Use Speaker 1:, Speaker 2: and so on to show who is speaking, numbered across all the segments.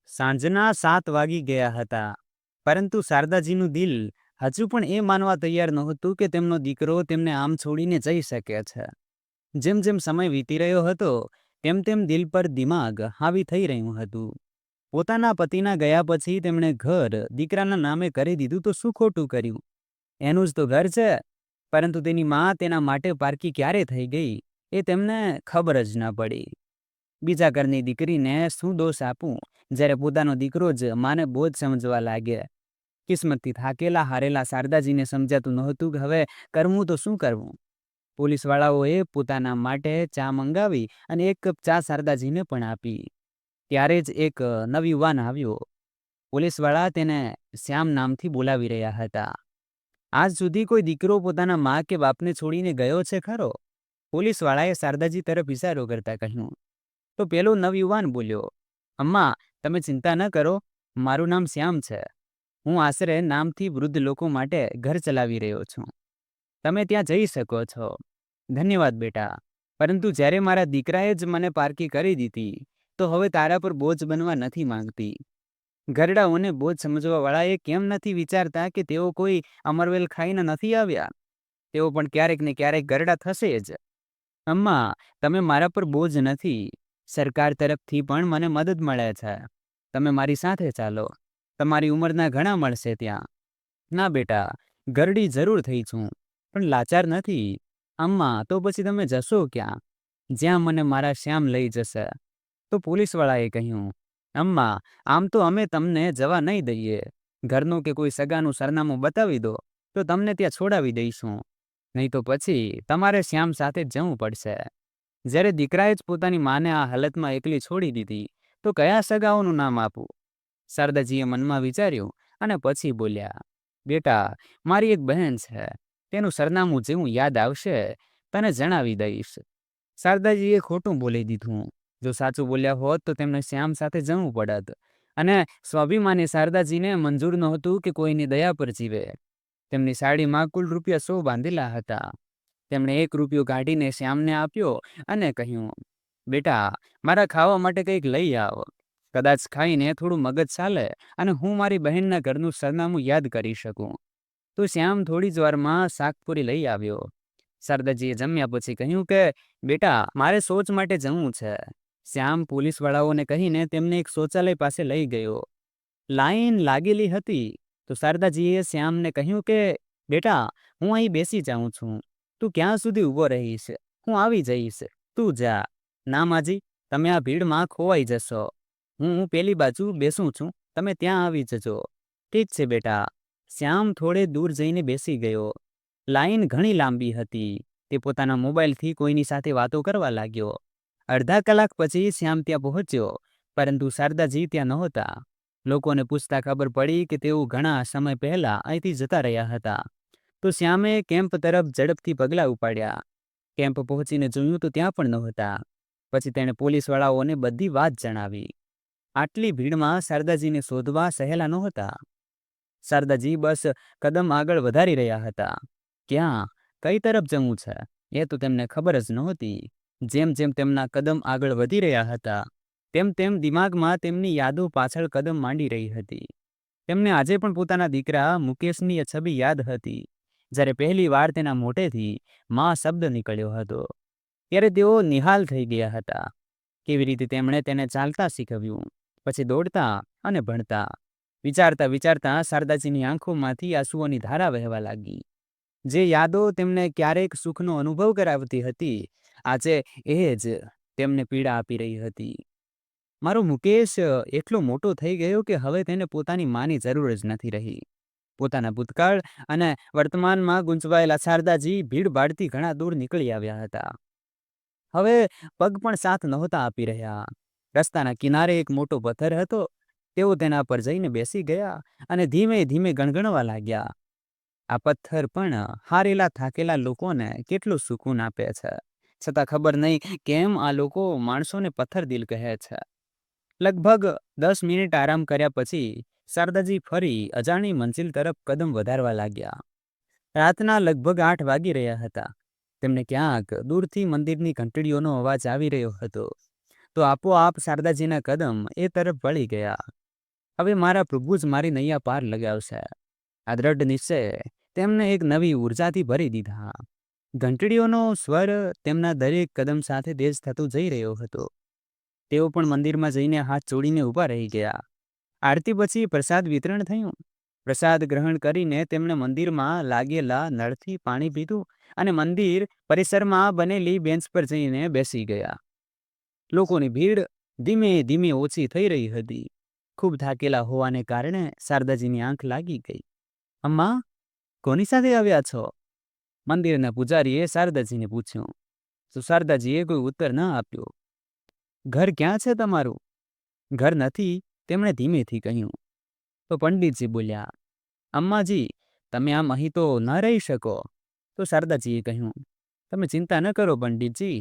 Speaker 1: સાંજના 7 વાગી ગયા હતા, પરંતુ શારદાજીનું દિલ હજુ પણ એ માનવા તૈયાર નહોતું કે તેમનો દીકરો તેમને આમ છોડીને જઈ શકે છે. જેમ જેમ સમય વીતી રહ્યો હતો, તેમ તેમ દિલ પર દિમાગ હાવી થઈ રહ્યું હતું. પોતાના પતિના ગયા પછી તેમણે ઘર દીકરાના નામે કરી દીધું તો શું ખોટું કર્યું? એનું જ તો ઘર છે, પરંતુ તેની માં તેના માટે પારકી ક્યારે થઈ ગઈ એ તેમને ખબર જ ન પડી. બીજા ઘરની દીકરીને શું દોષ આપું, જ્યારે પોતાનો દીકરો જ માને બોજ સમજવા લાગે. કિસ્મતથી થાકેલા હારેલા શારદાજીને સમજાતું નહોતું કે હવે કરવું તો શું કરવું. પોલીસવાળાઓએ પોતાના માટે ચા મંગાવી અને એક કપ ચા શારદાજીને પણ આપી. ત્યારે જ એક નવયુવાન આવ્યો. પોલીસવાળા તેને શ્યામ નામથી બોલાવી રહ્યા હતા. આજ સુધી કોઈ દીકરો પોતાના મા કે બાપને છોડીને ગયો છે ખરો? પોલીસવાળાએ શારદાજી તરફ ઇશારો કરતા કહ્યું. તો પેલો નવયુવાન બોલ્યો, અમ્મા, તમે ચિંતા ન કરો, મારું નામ શ્યામ છે. હું આશરે નામથી વૃદ્ધ લોકો માટે ઘર ચલાવી રહ્યો છું. તમે ત્યાં જઈ શકો છો. ધન્યવાદ બેટા, પરંતુ જ્યારે મારા દીકરાએ જ મને પારકી કરી દીધી, તો હવે તારા પર બોજ બનવા નથી માંગતી. ઘરડાઓને બોજ સમજવાવાળા એ કેમ નથી વિચારતા કે તેઓ કોઈ અમરવેલ ખાઈને નથી આવ્યા? તેઓ પણ ક્યારેક ને ક્યારેક ઘરડા થશે જ. અમ્મા, તમે મારા પર બોજ નથી. સરકાર તરફથી પણ મને મદદ મળે છે. તમે મારી સાથે ચાલો. તમારી ઉંમરના ઘણા મળશે ત્યાં. ના બેટા, ઘરડી જરૂર થઈ છું, પણ લાચાર નથી. અમ્મા, તો પછી તમે જશો ક્યાં? જ્યાં મને મારા શ્યામ લઈ જશે. તો પોલીસવાળાએ કહ્યું, અમ્મા, આમ તો અમે તમને જવા નહીં દઈએ. ઘરનું કે કોઈ સગાનું સરનામું બતાવી દો, તો તમને ત્યાં છોડાવી દઈશું. નહીં તો પછી તમારે શ્યામ સાથે જ જવું પડશે. જ્યારે દીકરાએ જ પોતાની માને આ હાલતમાં એકલી છોડી દીધી, તો કયા સગાઓનું નામ આપું? શારદાજીએ મનમાં વિચાર્યું અને પછી બોલ્યા, બેટા, મારી એક બહેન છે. તેનું સરનામું જેવું યાદ આવશે તને જણાવી દઈશ. શારદાજીએ ખોટું બોલી દીધું. જો સાચું બોલ્યા હોત તો તેમને શ્યામ સાથે જવું પડત, અને સ્વાભિમાની શારદાજીને મંજૂર નહોતું કે કોઈની દયા પર જીવે. તેમની સાડીમાં કુલ ₹100 બાંધેલા હતા. તેમણે 1 રૂપિયો કાઢીને શ્યામને આપ્યો અને કહ્યું, બેટા, મારા ખાવા માટે કંઈક લઈ આવ. કદાચ ખાઈને થોડું મગજ ચાલે અને હું મારી બહેનના ઘરનું સરનામું યાદ કરી શકું. તો શ્યામ થોડી જ વારમાં શાકપુરી લઈ આવ્યો. શારદાજીએ જમ્યા પછી કહ્યું કે બેટા, મારે શૌચ માટે જવું છે. શ્યામ પોલીસવાળાઓને કહીને તેમને એક શૌચાલય પાસે લઈ ગયો. લાઈન લાગેલી હતી તો શારદાજીએ શ્યામને કહ્યું કે બેટા, હું અહીં બેસી જાઉં છું. તું ક્યાં સુધી ઊભો રહીશ? હું આવી જઈશ. તું જા. ના માજી, તમે આ ભીડમાં ખોવાઈ જશો. હું પેલી બાજુ બેસું છું, તમે ત્યાં આવી જજો. ઠીક છે બેટા. શ્યામ થોડે દૂર જઈને બેસી ગયો. લાઈન ઘણી લાંબી હતી. તે પોતાના મોબાઈલથી કોઈની સાથે વાતો કરવા લાગ્યો. અડધા કલાક પછી શ્યામ ત્યાં પહોંચ્યો, પરંતુ શારદાજી ત્યાં નહોતા. લોકોને પૂછતા ખબર પડી કે તેઓ ઘણા સમય પહેલા અહીંથી જતા રહ્યા હતા. તો શ્યામે કેમ્પ તરફ ઝડપથી પગલાં ઉપાડ્યા. કેમ્પ પહોંચીને જોયું તો ત્યાં પણ નહોતા. પછી તેણે પોલીસવાળાઓને બધી વાત જણાવી. આટલી ભીડમાં શારદાજીને શોધવા સહેલા નહોતા. શારદાજી બસ કદમ આગળ વધારી રહ્યા હતા. ક્યાં, કઈ તરફ જવું છે એ તો તેમને ખબર જ નહોતી. જેમ જેમ તેમના કદમ આગળ વધી રહ્યા હતા, તેમ તેમ દિમાગમાં તેમની યાદો પાછળ કદમ માંડી રહી હતી. તેમને આજે પણ પોતાના દીકરા મુકેશની છબી યાદ હતી. જ્યારે પહેલી વાર તેના મોઢેથી માં શબ્દ નીકળ્યો હતો, ત્યારે તેઓ નિહાલ થઈ ગયા હતા. કેવી રીતે તેમણે તેને ચાલતા શીખવ્યું, પછી દોડતા અને ભણતા. વિચારતા વિચારતા શારદાજીની આંખોમાંથી આંસુઓની ધારા વહેવા લાગી. જે યાદો તેમને ક્યારેક સુખનો અનુભવ કરાવતી હતી, આજે એ જ તેમને પીડા આપી રહી હતી. મારો મુકેશ એટલો મોટો થઈ ગયો કે હવે તેને પોતાની માની જરૂર જ નથી રહી. પોતાના ભૂતકાળ અને વર્તમાનમાં ગૂંચવાયેલા શારદાજી ભીડભાડથી ઘણા દૂર નીકળી આવ્યા હતા. હવે પગ પણ સાથ નહોતા આપી રહ્યા. રસ્તાના કિનારે એક મોટો પથ્થર હતો. તેઓ તેના પર જઈને બેસી ગયા અને ધીમે ધીમે ગણગણવા લાગ્યા. આ પથ્થર પણ હારેલા થાકેલા લોકોને કેટલું સુકૂન આપે છે, છતાં ખબર નહીં કેમ આ લોકો માણસોને પથ્થર દિલ કહે છે. લગભગ 10 મિનિટ આરામ કર્યા પછી શારદાજી ફરી અજાણી મંજિલ તરફ કદમ વધારવા લાગ્યા. રાતના લગભગ 8 વાગી રહ્યા હતા. તેમને ક્યાંક દૂરથી મંદિરની ઘંટડીઓનો અવાજ આવી રહ્યો હતો. તો આપોઆપ શારદાજીના કદમ એ તરફ વળી ગયા. હવે મારા પ્રભુ જ મારી નૈયા પાર લગાવશે. આ દ્રઢ નિશ્ચય તેમને એક નવી ઉર્જાથી ભરી દીધા. ઘંટડીઓનો સ્વર તેમના દરેક કદમ સાથે તેજ થતો જઈ રહ્યો હતો. તેઓ પણ મંદિરમાં જઈને હાથ જોડીને ઊભા રહી ગયા. આરતી પછી પ્રસાદ વિતરણ થયું. પ્રસાદ ગ્રહણ કરીને તેમણે મંદિરમાં લાગેલા નળથી પાણી પીધું અને મંદિર પરિસરમાં બનેલી બેન્ચ પર જઈને બેસી ગયા. લોકોની ભીડ ધીમે ધીમે ઓછી થઈ રહી હતી. ખૂબ થાકેલા હોવાને કારણે શારદાજીની આંખ લાગી ગઈ. અમ્મા, કોની સાથે આવ્યા છો? મંદિરના પૂજારીએ શારદાજીને પૂછ્યું. તો શારદાજીએ કોઈ ઉત્તર ન આપ્યો. ઘર ક્યાં છે તમારું? ઘર નથી, તેમણે ધીમેથી કહ્યું. તો પંડિતજી બોલ્યા, અમ્માજી, તમે આમ અહીં તો ન રહી શકો. તો શારદાજીએ કહ્યું, તમે ચિંતા ન કરો પંડિતજી,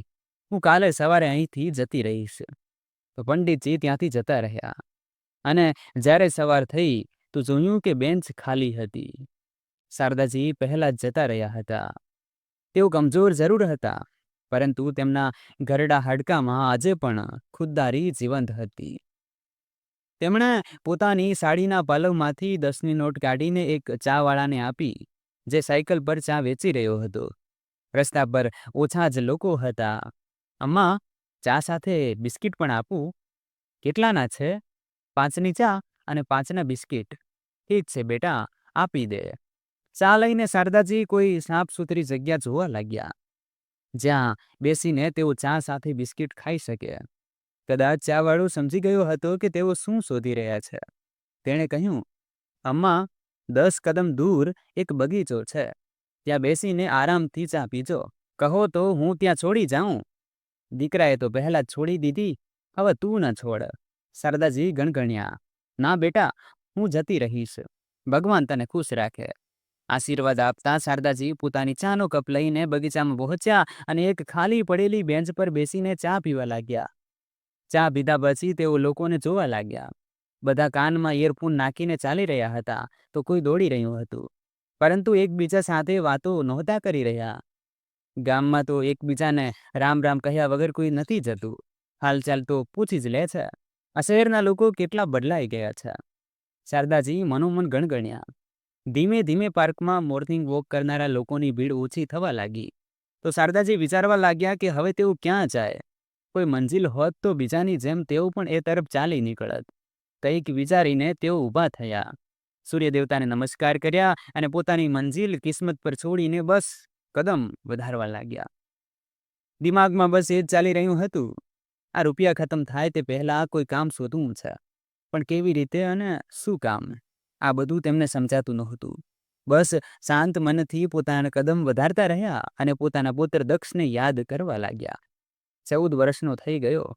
Speaker 1: હું કાલે સવારે અહીંથી જતી રહીશ. તો પંડિતજી ત્યાંથી જતા રહ્યા અને જ્યારે સવાર થઈ તો જોયું કે બેન્ચ ખાલી હતી. શારદાજી પહેલા જ જતા રહ્યા હતા. તેઓ કમજોર જરૂર હતા, પરંતુ તેમના ઘરડા હાડકામાં આજે પણ ખુદદારી જીવંત હતી. તેમણે પોતાની સાડીના પાલવમાંથી 10ની નોટ કાઢીને એક ચાવાળાને આપી, જે સાયકલ પર ચા વેચી રહ્યો હતો. રસ્તા પર ઓછા જ લોકો હતા. અમ્મા, ચા સાથે બિસ્કિટ પણ આપું? કેટલાના છે? 5ની ચા અને 5ના બિસ્કિટ. ઠીક છે બેટા, આપી દે. ચા લઈને શારદાજી કોઈ સાફ સુથરી જગ્યા જોવા લાગ્યા, જ્યાં બેસીને તેઓ ચા સાથે બિસ્કિટ ખાઈ શકે. કદાચ ચાવાળો સમજી ગયો હતો કે તેઓ શું શોધી રહ્યા છે. તેણે કહ્યું, અમ્મા, 10 કદમ દૂર એક બગીચો છે, ત્યાં બેસીને આરામથી ચા પીજો. કહો તો હું ત્યાં છોડી જાઉં? દીકરાએ તો પહેલા જ છોડી દીધી, હવે તું ન છોડ. શારદાજી ગણગણ્યા. ના બેટા, હું જતી રહીશ. ભગવાન તને ખુશ રાખે. આશીર્વાદ આપતા શારદાજી પોતાની ચાનો કપ લઈને બગીચામાં પહોંચ્યા અને એક ખાલી પડેલી બેન્ચ પર બેસીને ચા પીવા લાગ્યા. ચા પીધા પછી તેઓ લોકોને જોવા લાગ્યા. બધા કાનમાં ઇયરફોન નાખીને ચાલી રહ્યા હતા, તો કોઈ દોડી રહ્યું હતું, પરંતુ એકબીજા સાથે વાતો નહોતા કરી રહ્યા. ગામમાં તો એકબીજાને રામ રામ કહ્યા વગર કોઈ નથી જતું. હાલચાલ તો પૂછી જ લે છે. આ શહેરના લોકો કેટલા બદલાઈ ગયા છે. શારદાજી મનોમન ગણગણ્યા. ધીમે ધીમે પાર્કમાં મોર્નિંગ વોક કરનારા લોકોની ભીડ ઓછી થવા લાગી. તો શારદાજી વિચારવા લાગ્યા કે હવે તેઓ ક્યાં જાય. કોઈ મંજિલ હોત તો બીજાની જેમ તેઓ પણ એ તરફ ચાલી નીકળત. કંઈક વિચારીને તેઓ ઊભા થયા, સૂર્યદેવતાને નમસ્કાર કર્યા અને પોતાની મંજિલ કિસ્મત પર છોડીને બસ કદમ વધારવા લાગ્યા. દિમાગમાં બસ એ જ ચાલી રહ્યું હતું, આ રૂપિયા ખતમ થાય તે પહેલાં કોઈ કામ શોધવું છે, પણ કેવી રીતે અને શું કામ, આ બધું તેમને સમજાતું નહોતું. બસ શાંત મનથી પોતાના કદમ વધારતા રહ્યા અને પોતાના પુત્ર દક્ષને યાદ કરવા લાગ્યા. 14 વર્ષનો થઈ ગયો,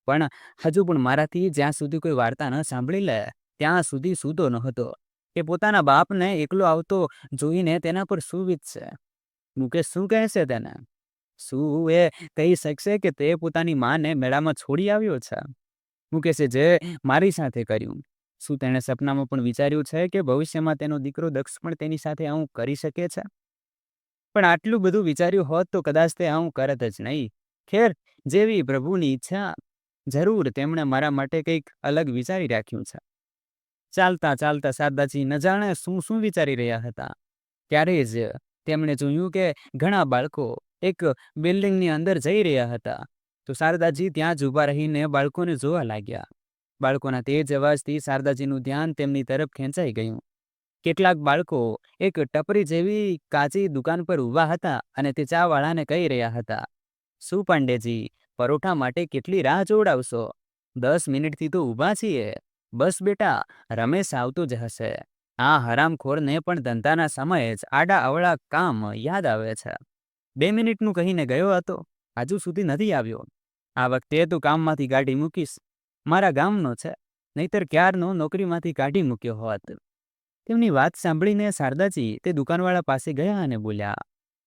Speaker 1: પણ હજુ પણ મારાથી જ્યાં સુધી કોઈ વાર્તા ન સાંભળી લે ત્યાં સુધી સૂતો નહોતો. એ પોતાના બાપને એકલો આવતો જોઈને તેના પર શું વીતશે? મુકેશ શું કહેશે તેને? શું એ કહી શકશે કે તે પોતાની માને મેળામાં છોડી આવ્યો છે? મુકેશે જે મારી સાથે કર્યું, શું તેણે સપનામાં પણ વિચાર્યું છે કે ભવિષ્યમાં તેનો દીકરો દક્ષ પણ તેની સાથે આવું કરી શકે છે? પણ આટલું બધું વિચાર્યું હોત તો કદાચ તે આવું કરત જ નહીં. ખેર, જેવી પ્રભુની ઈચ્છા. જરૂર તેમણે મારા માટે કંઈક અલગ વિચારી રાખ્યું છે. ચાલતા ચાલતા શારદાજી ન જાણે શું શું વિચારી રહ્યા હતા. ત્યારે જ તેમણે જોયું કે ઘણા બાળકો એક બિલ્ડિંગની અંદર જઈ રહ્યા હતા. તો શારદાજી ત્યાં જ ઊભા રહીને બાળકોને જોવા લાગ્યા. બાળકોના તેજ અવાજથી શારદાજીનું ધ્યાન તેમની તરફ ખેંચાઈ ગયું. કેટલાક બાળકો એક ટપરી જેવી કાચી દુકાન પર ઊભા હતા અને તે ચાવાળાને કહી રહ્યા હતા, શું પાંડેજી, પરોઠા માટે કેટલી રાહ જોવડાવશો? 10 મિનિટથી તો ઊભા છીએ. બસ બેટા, રમેશ આવતો જ હશે. આ હરામખોરને પણ ધંધાના સમયે જ આડા અવળા કામ યાદ આવે છે. 2 મિનિટનું કહીને ગયો હતો, હજુ સુધી નથી આવ્યો. આ વખતે તો કામમાંથી કાઢી મૂકીશ. મારા ગામનો છે, નહીતર ક્યારનો નોકરીમાંથી કાઢી મૂક્યો હોત. તેમની વાત સાંભળીને શારદાજી તે દુકાનવાળા પાસે ગયા અને બોલ્યા,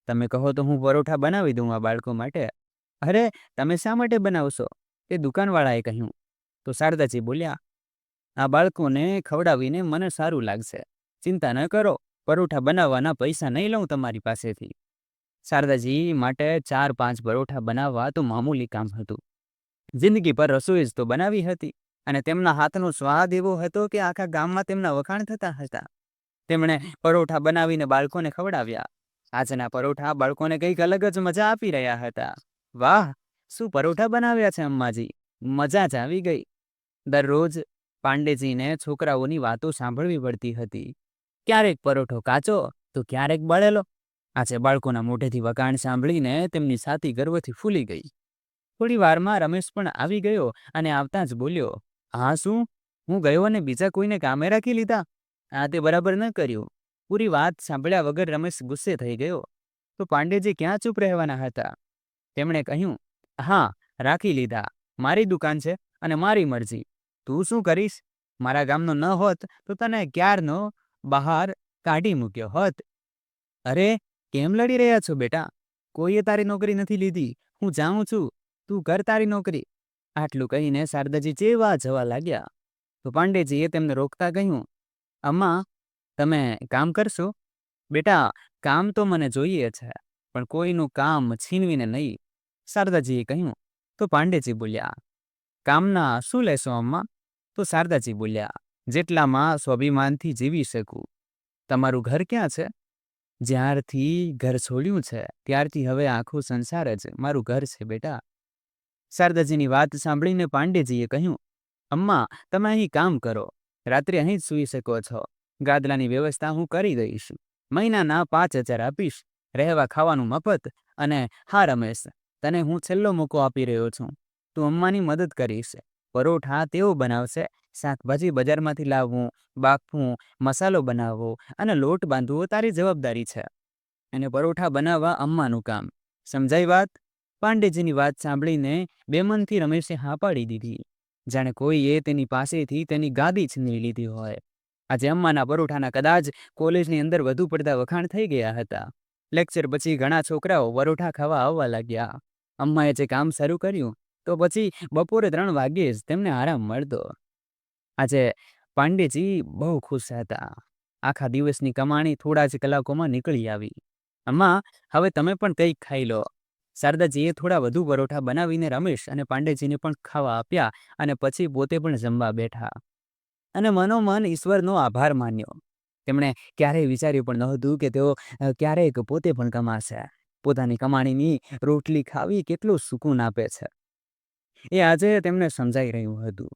Speaker 1: તમે કહો તો હું પરોઠા બનાવી દઉં આ બાળકો માટે. અરે, તમે શા માટે બનાવશો? તે દુકાનવાળાએ કહ્યું. તો શારદાજી બોલ્યા, આ બાળકોને ખવડાવીને મને સારું લાગશે. ચિંતા ન કરો, પરોઠા બનાવવાના પૈસા નહીં લઉં તમારી પાસેથી. શારદાજી માટે 4-5 પરોઠા બનાવવા તો મામૂલી કામ હતું. જિંદગી પર રસોઈ જ તો બનાવી હતી. અને તેમના હાથનો સ્વાદ એવો હતો કે આખા ગામમાં તેમના વખાણ થતા હતા. તેમણે પરોઠા બનાવીને બાળકોને ખવડાવ્યા. આજના પરોઠા બાળકોને કંઈક અલગ જ મજા આપી રહ્યા હતા. વાહ, શું પરોઠા બનાવ્યા છે અમ્માજી! મજા જ આવી ગઈ. દરરોજ પાંડેજીને છોકરાઓની વાતો સાંભળવી પડતી હતી. ક્યારેક પરોઠો કાચો તો ક્યારેક બળેલો. આજે બાળકોના મોઢેથી વખાણ સાંભળીને તેમની છાતી ગર્વથી ફૂલી ગઈ. થોડી વારમાં રમેશ પણ આવી ગયો અને આવતા જ બોલ્યો, હા શું, હું ગયો અને બીજા કોઈને કામે રાખી લીધા? આ તે બરાબર ન કર્યું. પૂરી વાત સાંભળ્યા વગર રમેશ ગુસ્સે થઈ ગયો. તો પાંડેજી ક્યાં ચૂપ રહેવાના હતા. તેમણે કહ્યું, હા, રાખી લીધા. મારી દુકાન છે અને મારી મરજી. તું શું કરીશ? મારા ગામનો ન હોત તો તને ક્યારનો બહાર કાઢી મૂક્યો હોત. અરે, કેમ લડી રહ્યા છો બેટા? કોઈએ તારી નોકરી નથી લીધી. હું જાઉં છું, તું કર તારી નોકરી. આટલું કહીને શારદાજી જેવા જવા લાગ્યા. તો પાંડેજીએ તેમને રોકતા કહ્યું, અમ્મા, તમે કામ કરશો? બેટા, કામ તો મને જોઈએ છે, પણ કોઈનું કામ છીનવીને નહીં. શારદાજીએ કહ્યું. તો પાંડેજી બોલ્યા, કામના શું લેશો અમ્મા? તો શારદાજી બોલ્યા, જેટલામાં સ્વાભિમાનથી જીવી શકું. તમારું ઘર ક્યાં છે? જ્યારથી ઘર છોડ્યું છે ત્યારથી હવે આખો સંસાર જ મારું ઘર છે બેટા. શારદાજીની વાત સાંભળીને પાંડેજીએ કહ્યું, અમ્મા, તમે અહીં કામ કરો. રાત્રે અહીં જ સૂઈ શકો છો. ગાદલાની વ્યવસ્થા હું કરી દઈશ. મહિનાના 5,000 આપીશ. રહેવા ખાવાનું મફત. અને હા રમેશ, તને હું છેલ્લો મોકો આપી રહ્યો છું. તું અમ્માની મદદ કરીશ. પરોઠા તેઓ બનાવશે, શાકભાજી બજારમાંથી લાવવું, બાફવું, મસાલો બનાવવો અને લોટ બાંધવો તારી જવાબદારી છે. અને પરોઠા બનાવવા અમ્માનું કામ. સમજાઈ વાત? પાંડેજીની વાત સાંભળીને બેમનથી રમેશે હા પાડી દીધી. જાણે કોઈએ તેની પાસેથી તેની ગાદી છીનવી લીધી હોય. આજે અમ્માના પરોઠાના કદાચ કોલેજની અંદર વધુ પડતા વખાણ થઈ ગયા હતા. લેક્ચર પછી ઘણા છોકરાઓ પરોઠા ખાવા આવવા લાગ્યા. અમ્માએ જે કામ શરૂ કર્યું તો પછી બપોરે 3 વાગ્યે જ તેમને આરામ મળતો. આજે પાંડેજી બહુ ખુશ હતા. આખા દિવસની કમાણી થોડા જ કલાકોમાં નીકળી આવી. અમ્મા, હવે તમે પણ કંઈક ખાઈ લો. શારદાજીએ થોડા વધુ પરોઠા બનાવીને રમેશ અને પાંડેજીને પણ ખાવા આપ્યા અને પછી પોતે પણ જમવા બેઠા. અને મનોમન ઈશ્વરનો આભાર માન્યો. તેમણે ક્યારેય વિચાર્યું પણ નહોતું કે તેઓ ક્યારેક પોતે પણ કમાશે. પોતાની કમાણીની રોટલી ખાવી કેટલું સુકૂન આપે છે, એ આજે તેમને સમજાઈ રહ્યું હતું.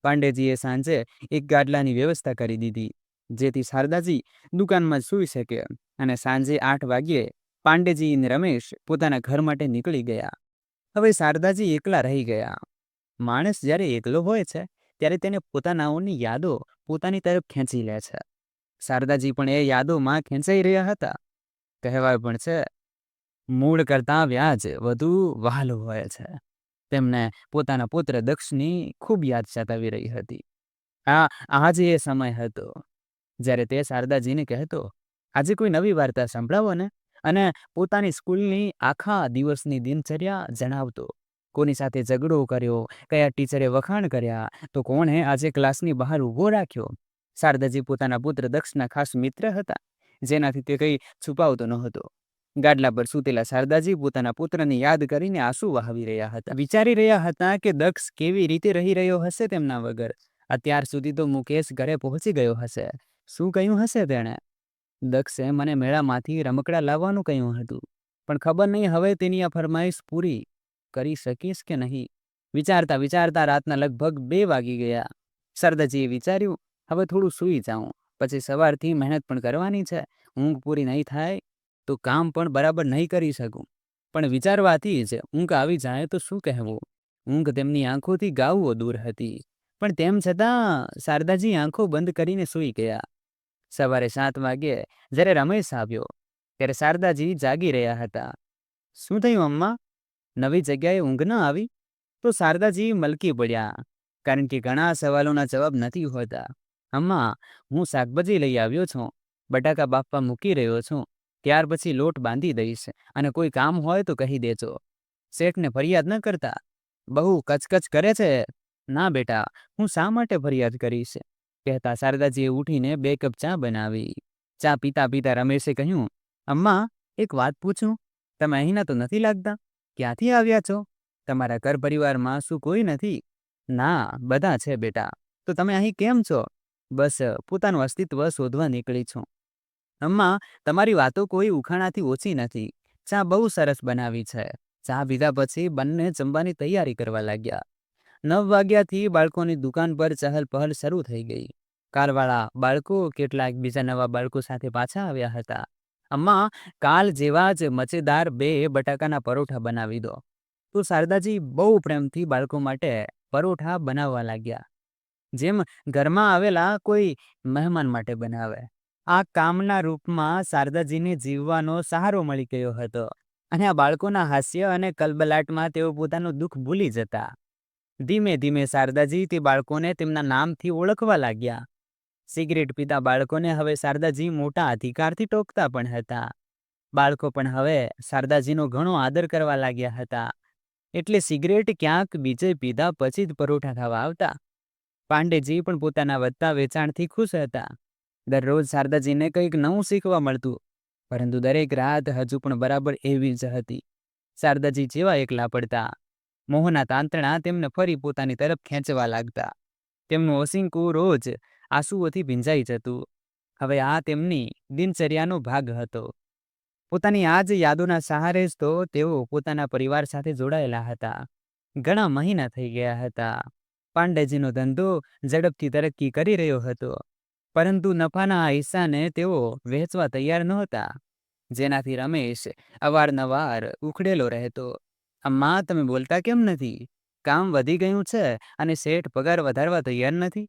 Speaker 1: પાંડેજીએ સાંજે એક ગાદલાની વ્યવસ્થા કરી દીધી, જેથી શારદાજી દુકાનમાં સૂઈ શકે. અને સાંજે 8 વાગ્યે પાંડેજી અને રમેશ પોતાના ઘર માટે નીકળી ગયા. હવે શારદાજી એકલા રહી ગયા. માણસ જ્યારે એકલો હોય છે ત્યારે તેને પોતાનાઓની યાદો પોતાની તરફ ખેંચી લે છે. શારદાજી પણ એ યાદોમાં ખેંચાઈ રહ્યા હતા. કહેવાય પણ છે, મૂળ કરતાં વ્યાજ વધુ વહાલું હોય છે. તેમને પોતાના પુત્ર દક્ષની ખૂબ યાદ સતાવી રહી હતી. આજે એ સમય હતો જ્યારે તે શારદાજીને કહેતો, આજે કોઈ નવી વાર્તા સંભળાવો ને. અને પોતાની સ્કૂલની આખા દિવસની દિનચર્યા જણાવતો. કોની સાથે ઝઘડો કર્યો, કયા ટીચરે વખાણ કર્યા, તો કોણે આજે ક્લાસની બહાર ઊભો રાખ્યો. શારદાજી પોતાના પુત્ર દક્ષના ખાસ મિત્ર હતા, જેનાથી તે કંઈ છુપાવતો નહોતો. ગાદલા પર સૂતેલા શારદાજી પોતાના પુત્રને યાદ કરીને આંસુ વહાવી રહ્યા હતા. વિચારી રહ્યા હતા કે દક્ષ કેવી રીતે રહી રહ્યો હશે તેમના વગર. અત્યાર સુધી તો મુકેશ ઘરે પહોંચી ગયો હશે. શું કહ્યું હશે તેણે? દક્ષે મને મેળામાંથી રમકડા લાવવાનું કહ્યું હતું, પણ ખબર નહીં હવે તેની આ ફરમાઈશ પૂરી કરી શકીશ કે નહીં. વિચારતા વિચારતા રાતના લગભગ 2 વાગી ગયા. શારદાજીએ વિચાર્યું, હવે થોડું સૂઈ જાઉં, પછી સવારથી મહેનત પણ કરવાની છે. ઊંઘ પૂરી નહીં થાય તો કામ પણ બરાબર નહીં કરી શકું. પણ વિચારવાથી જ ઊંઘ આવી જાય તો શું કહેવું. ઊંઘ તેમની આંખોથી ગાઉઓ દૂર હતી, પણ તેમ છતાં શારદાજી આંખો બંધ કરીને સૂઈ ગયા. સવારે 7 વાગ્યે જ્યારે રમેશ આવ્યો ત્યારે શારદાજી જાગી રહ્યા હતા. શું થયું અમ્મા? નવી જગ્યાએ ઊંઘ ન આવી? તો શારદાજી મલકી પડ્યા, કારણ કે ઘણા સવાલોના જવાબ નથી હોતા. અમ્મા, હું શાકભાજી લઈ આવ્યો છું. બટાકા બાફવા મૂકી રહ્યો છું. ત્યાર પછી લોટ બાંધી દઈશ અને કોઈ કામ હોય તો કહી દેજો. શેઠને ફરિયાદ ન કરતા, બહુ કચકચ કરે છે. ના બેટા, હું શા માટે ફરિયાદ કરીશ? કહેતા શારદાજીએ ઉઠીને 2 કપ ચા બનાવી. ચા પીતા પીતા રમેશે કહ્યું, અમ્મા, એક વાત પૂછું? તમે અહીંના તો નથી લાગતા. ક્યાંથી આવ્યા છો? તમારા ઘર પરિવારમાં શું કોઈ નથી? ના, બધા છે બેટા. તો તમે અહીં કેમ છો? બસ પોતાનું અસ્તિત્વ શોધવા નીકળી છું. અમ્મા, તમારી વાતો કોઈ ઉખાણાથી ઓછી નથી. ચા બહુ સરસ બનાવી છે. ચા પીધા પછી બંને જમવાની તૈયારી કરવા લાગ્યા. 9 વાગ્યાથી બાળકોની દુકાન પર ચહલ-પહલ શરૂ થઈ ગઈ. કારવાળા બાળકો કેટલાક બીજા નવા બાળકો સાથે પાછા આવ્યા હતા. અમ્મા, કાલ જેવા જ મચેદાર 2 બટાકાના પરોઠા બનાવી દો. તો શારદાજી બહુ પ્રેમથી બાળકો માટે પરોઠા બનાવવા લાગ્યા. જેમ ઘરમાં આવેલા કોઈ મહેમાન માટે બનાવે. આ કામના રૂપમાં શારદાજીને જીવવાનો સહારો મળી ગયો હતો. અને આ બાળકોના હાસ્ય અને કલબલાટમાં તેઓ પોતાનું દુઃખ ભૂલી જતા. ધીમે ધીમે શારદાજી તે બાળકોને તેમના નામથી ઓળખવા લાગ્યા. સિગરેટ પીતા બાળકોને હવે શારદાજી મોટા અધિકારથી ટોકતા પણ હતા. બાળકો પણ હવે શારદાજીનો ઘણો આદર કરવા લાગ્યા હતા. એટલે સિગરેટ ક્યાંક બીજે પીધા પછી જ પરોઠા ખાવા આવતા. પાંડેજી પણ પોતાના વધતા વેચાણથી ખુશ હતા. દરરોજ શારદાજીને કંઈક નવું શીખવા મળતું, પરંતુ દરેક રાત હજુ પણ બરાબર એવી જ હતી. શારદાજી જેવા એકલા પડતા. મોહના તાંતણા તેમને ફરી પોતાની તરફ ખેંચવા લાગતા. તેમનું ઓશિંકું રોજ આંસુઓથી ભીંજાઈ જતું. હવે આ તેમની દિનચર્યાનો ભાગ હતો. પોતાની આ જ યાદોના સહારે જ તો તેઓ પોતાના પરિવાર સાથે જોડાયેલા હતા. ઘણા મહિના થઈ ગયા હતા. પાંડેજીનો ધંધો ઝડપથી તરક્કી કરી રહ્યો હતો, પરંતુ નફાના આ હિસ્સાને તેઓ વહેંચવા તૈયાર નહોતા, જેનાથી રમેશ અવારનવાર ઉખડેલો રહેતો. અમ્મા, તમે બોલતા કેમ નથી? કામ વધી ગયું છે અને શેઠ પગાર વધારવા તૈયાર નથી.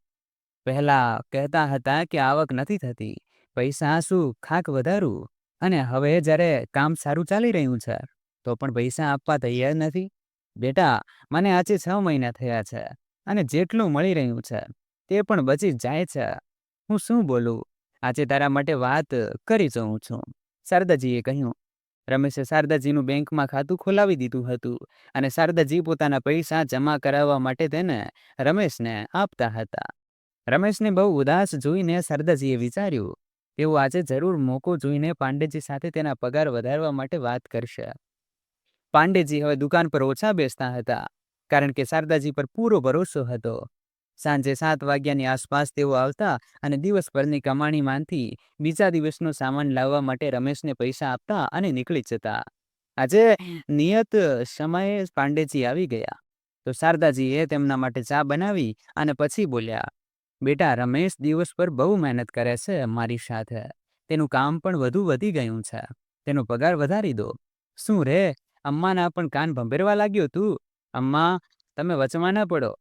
Speaker 1: પહેલા કહેતા હતા કે આવક નથી થતી, પૈસા શું ખાક વધારું, અને હવે જ્યારે કામ સારું ચાલી રહ્યું છે તો પણ પૈસા આપવા તૈયાર નથી. બેટા, મને આજે 6 મહિના થયા છે અને જેટલું મળી રહ્યું છે તે પણ બચી જ જાય છે. હું શું બોલું? આજે તારા માટે વાત કરી જોઉં છું, શારદાજીએ કહ્યું. રમેશે શારદાજીનું બેંકમાં ખાતું ખોલાવી દીધું હતું અને શારદાજી પોતાના પૈસા જમા કરાવવા માટે તેને રમેશને આપતા હતા. રમેશને બહુ ઉદાસ જોઈને શારદાજીએ વિચાર્યું, તેઓ આજે જરૂર મોકો જોઈને પાંડેજી સાથે તેના પગાર વધારવા માટે વાત કરશે. પાંડેજી હવે દુકાન પર ઓછા બેસતા હતા, કારણ કે શારદાજી પર પૂરો ભરોસો હતો. સાંજે 7 વાગ્યાની આસપાસ તેઓ આવતા અને દિવસભરની કમાણીમાંથી બીજા દિવસનો સામાન લાવવા માટે રમેશને પૈસા આપતા અને નીકળી જતા. આજે નિયત સમયે પાંડેજી આવી ગયા તો શારદાજીએ તેમના માટે ચા બનાવી અને પછી બોલ્યા, બેટા, રમેશ દિવસ પર બહુ મહેનત કરે છે મારી સાથે. તેનું કામ પણ વધુ વધી ગયું છે. તેનો પગાર વધારી દો. શું રે, અમ્માના પણ કાન ભંભેરવા લાગ્યો તું? અમ્મા, તમે વચમાં ના પડો.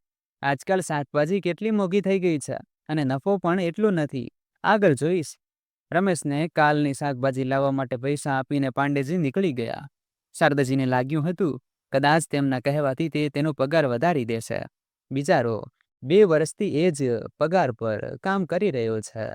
Speaker 1: આજકાલ શાકભાજી કેટલી મોંઘી થઈ ગઈ છે અને નફો પણ એટલો નથી. આગળ જોઈશ. રમેશને કાલની શાકભાજી લાવવા માટે પૈસા આપીને પાંડેજી નીકળી ગયા. શારદાજીને લાગ્યું હતું કદાચ તેમના કહેવાથી તે તેનો પગાર વધારી દેશે. બિચારો 2 વર્ષથી એ જ પગાર પર કામ કરી રહ્યો છે,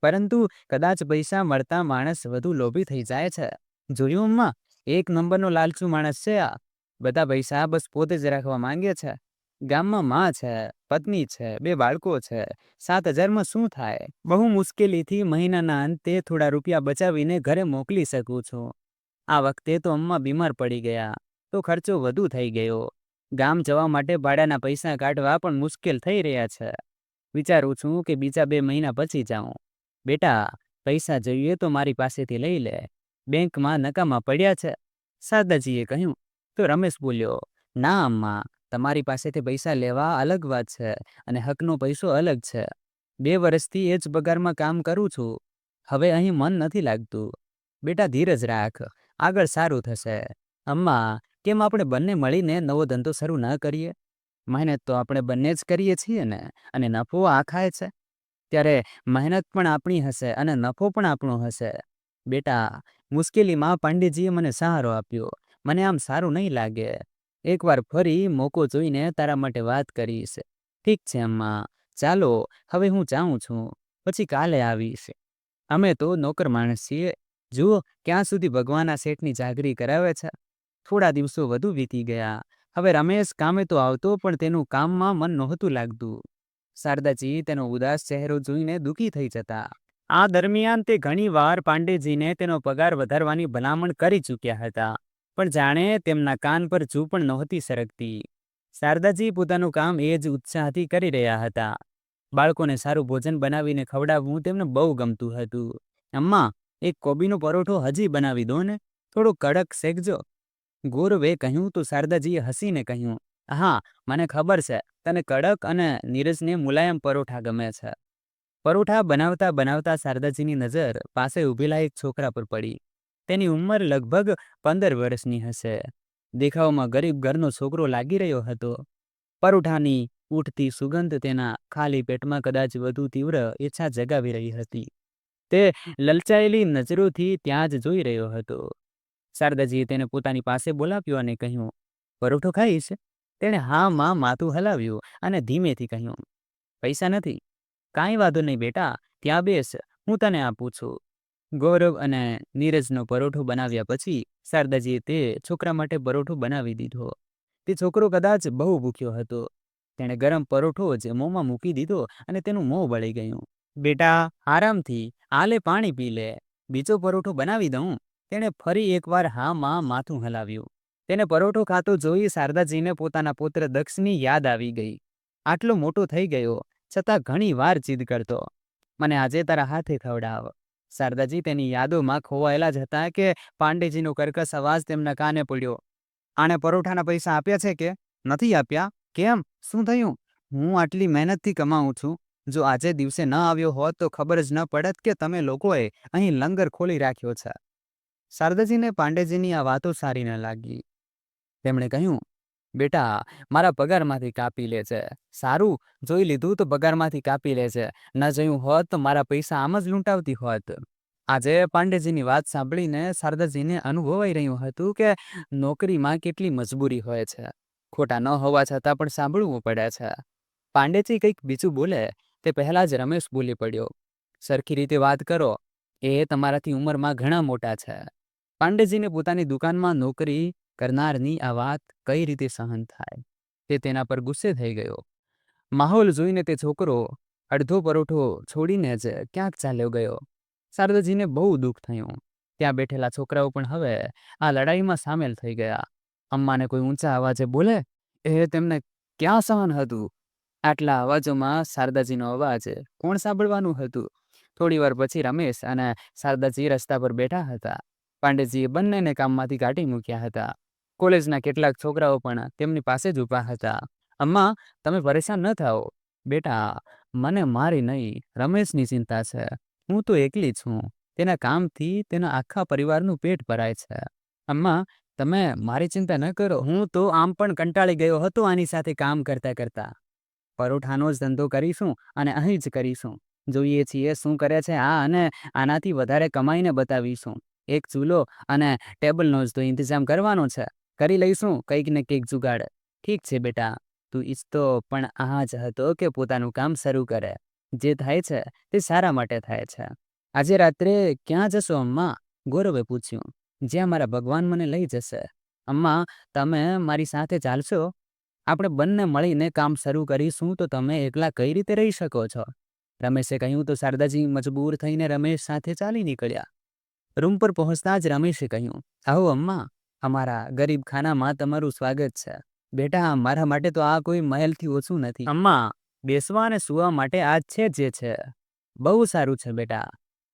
Speaker 1: પરંતુ કદાચ પૈસા મળતા માણસ વધુ લોભી થઈ જાય છે. જોયું અમ્મા, 1 નંબરનો લાલચુ માણસ છે આ. બધા પૈસા બસ પોતે જ રાખવા માંગે છે. ગામમાં માં છે, પત્ની છે, 2 બાળકો છે. 7,000માં શું થાય? બહુ મુશ્કેલીથી મહિનાના અંતે થોડા રૂપિયા બચાવીને ઘરે મોકલી શકું છું. આ વખતે તો અમ્મા બીમાર પડી ગયા તો ખર્ચો વધુ થઈ ગયો. ગામ જવા માટે ભાડાના પૈસા કાઢવા પણ મુશ્કેલ થઈ રહ્યા છે. વિચારું છું કે બીજા 2 મહિના પછી જાઉં. બેટા, પૈસા જોઈએ તો મારી પાસેથી લઈ લે. બેંકમાં નકામા પડ્યા છે, શારદાજીએ કહ્યું. તો રમેશ બોલ્યો, ના અમ્મા, તમારી પાસેથી પૈસા લેવા અલગ વાત છે અને હકનો પૈસો અલગ છે. 2 વર્ષથી એ જ પગારમાં કામ કરું છું. હવે અહીં મન નથી લાગતું. બેટા, ધીરજ રાખ, આગળ સારું થશે. અમ્મા, કેમ આપણે બંને મળીને નવો ધંધો શરૂ ન કરીએ? મહેનત તો આપણે બંને જ કરીએ છીએ ને, અને નફો આ ખાય છે. ત્યારે મહેનત પણ આપણી હશે અને નફો પણ આપણો હશે. બેટા, મુશ્કેલીમાં પાંડેજીએ મને સહારો આપ્યો. મને આમ સારું નહીં લાગે. એકવાર ફરી મોકો જોઈને તારા માટે વાત કરીશ. ઠીક છે અમ્મા, ચાલો હવે હું જાઉં છું, પછી કાલે આવીશ. અમે તો નોકર માણસ છીએ. જુઓ ક્યાં સુધી ભગવાન આ શેઠની જાગરી કરાવે છે. થોડા દિવસો વધુ વીતી ગયા. હવે રમેશ કામે તો આવતો, પણ તેનું કામમાં મન નહોતું લાગતું. શારદાજી તેનો ઉદાસ ચહેરો જોઈને દુઃખી થઈ જતા. આ દરમિયાન તે ઘણીવાર પાંડેજીને તેનો પગાર વધારવાની ભલામણ કરી ચૂક્યા હતા, પણ જાણે તેમના કાન પર જૂ પણ નહોતી સરકતી. શારદાજી પોતાનું કામ એ જ ઉત્સાહથી કરી રહ્યા હતા. બાળકોને સારું ભોજન બનાવીને ખવડાવવું તેમને બહુ ગમતું હતું. અમ્મા, એક કોબીનો પરોઠો હજી બનાવી દો ને, થોડો કડક શેકજો. ગૌરવે કહ્યું તો શારદાજીએ હસીને કહ્યું, હા, મને ખબર છે તને કડક અને નીરજને મુલાયમ પરોઠા ગમે છે. પરોઠા બનાવતા બનાવતા શારદાજીની નજર પાસે ઊભેલા એક છોકરા પર પડી. તેની ઉંમર લગભગ 15 વર્ષની હશે. દેખાવમાં ગરીબ ઘરનો છોકરો લાગી રહ્યો હતો. પરોઠાની ઉઠતી સુગંધ તેના ખાલી પેટમાં કદાચ વધુ તીવ્ર ઈચ્છા જગાવી રહી હતી. તે લલચાયેલી નજરોથી ત્યાં જ જોઈ રહ્યો હતો. શારદાજીએ તેને પોતાની પાસે બોલાવ્યો અને કહ્યું, પરોઠો ખાઈશ? તેણે હા માં માથું હલાવ્યું અને ધીમેથી કહ્યું, પૈસા નથી. કાંઈ વાંધો નહીં બેટા, ત્યાં બેસ, હું તને આપું છું. ગૌરવ અને નીરજનો પરોઠો બનાવ્યા પછી શારદાજીએ તે છોકરા માટે પરોઠો બનાવી દીધો. તે છોકરો કદાચ બહુ ભૂખ્યો હતો. તેણે ગરમ પરોઠો જ મોંમાં મૂકી દીધો અને તેનું મોં બળી ગયું. બેટા, આરામથી, આ લે, પાણી પી લે, બીજો પરોઠો બનાવી દઉં? તેણે ફરી એકવાર હા માં માથું હલાવ્યું. તેને પરોઠો ખાતો જોઈ શારદાજીને પોતાના પુત્ર દક્ષની યાદ આવી ગઈ. આટલો મોટો થઈ ગયો છતાં ઘણી વાર જીદ કરતો, મને આજે તારા હાથે ખવડાવ. શારદાજી તેની યાદોમાં ખોવાયેલા જ હતા કે પાંડેજીનો કર્કશ અવાજ તેમના કાને પડ્યો. આને પરોઠાના પૈસા આપ્યા છે કે નથી આપ્યા? કેમ, શું થયું? હું આટલી મહેનતથી કમાઉં છું. જો આજે દિવસે ન આવ્યો હોત તો ખબર જ ન પડત કે તમે લોકોએ અહીં લંગર ખોલી રાખ્યો છે. શારદાજીને પાંડેજીની આ વાતો સારી ન લાગી. તેમણે કહ્યું, બેટા, મારા પગારમાંથી કાપી લે છે. સારું, જોઈ લીધું તો પગારમાંથી કાપી લે છે. ન જોયું હોત તો મારા પૈસા આમ જ લૂંટાવતી હોત. આજે પાંડેજીની વાત સાંભળીને શારદાજીને અનુભવાઈ રહ્યું હતું કે નોકરીમાં કેટલી મજબૂરી હોય છે. ખોટા ન હોવા છતાં પણ સાંભળવું પડે છે. પાંડેજી કંઈક બીજું બોલે તે પહેલા જ રમેશ બોલી પડ્યો, સરખી રીતે વાત કરો, એ તમારાથી ઉંમરમાં ઘણા મોટા છે. પાંડેજીને પોતાની દુકાનમાં નોકરી કરનારની આ વાત કઈ રીતે સહન થાય? તે તેના પર ગુસ્સે થઈ ગયો. માહોલ જોઈને તે છોકરો અડધો પરોઠો છોડીને જ ક્યાંક ચાલ્યો ગયો. શારદાજીને બહુ દુઃખ થયું. ત્યાં બેઠેલા છોકરાઓ પણ હવે આ લડાઈમાં સામેલ થઈ ગયા. અમ્માને કોઈ ઊંચા અવાજે બોલે એ તેમને ક્યાં સહન હતું? આટલા અવાજોમાં શારદાજીનો અવાજ કોણ સાંભળવાનું હતું? થોડીવાર પછી રમેશ અને શારદાજી રસ્તા પર બેઠા હતા. પાંડેજીએ બંનેને કામમાંથી કાઢી મૂક્યા હતા. કોલેજના કેટલાક છોકરાઓ પણ તેમની પાસે જ ઊભા હતા. અમ્મા, તમે પરેશાન ન થાઓ. બેટા, મને મારી નહીં, રમેશની ચિંતા છે. હું તો એકલી છું. તેના કામથી તેના આખા પરિવારનું પેટ ભરાય છે. અમ્મા, તમે મારી ચિંતા ન કરો. હું તો આમ પણ કંટાળી ગયો હતો આની સાથે કામ કરતા કરતા. પરોઠાનો જ ધંધો કરીશું અને અહીં જ કરીશું. જોઈએ છીએ શું કરે છે આ, અને આનાથી વધારે કમાઈને બતાવીશું. એક ચૂલો અને ટેબલનો જ તો ઇંતજામ કરવાનો છે. કરી લઈશું કંઈક ને કંઈક જુગાડ. ઠીક છે બેટા, તું ઈચ્છતો પણ આ જ હતો કે પોતાનું કામ શરૂ કરે. જે થાય છે તે સારા માટે થાય છે. આજે રાત્રે ક્યાં જશો અમ્મા? ગૌરવે પૂછ્યું. જ્યાં મારા ભગવાન મને લઈ જશે. અમ્મા, તમે મારી સાથે ચાલશો? આપણે બંને મળીને કામ શરૂ કરીશું તો તમે એકલા કઈ રીતે રહી શકો છો? રમેશે કહ્યું તો શારદાજી મજબૂર થઈને રમેશ સાથે ચાલી નીકળ્યા. રૂમ પર પહોંચતા જ રમેશે કહ્યું, આવો અમ્મા, અમારા ગરીબ ખાનામાં તમારું સ્વાગત છે. બેટા, મારા માટે તો આ કોઈ મહેલથી ઓછું નથી. અમ્મા, બેસવા અને સૂવા માટે આ છે જે છે. બહુ સારું છે બેટા.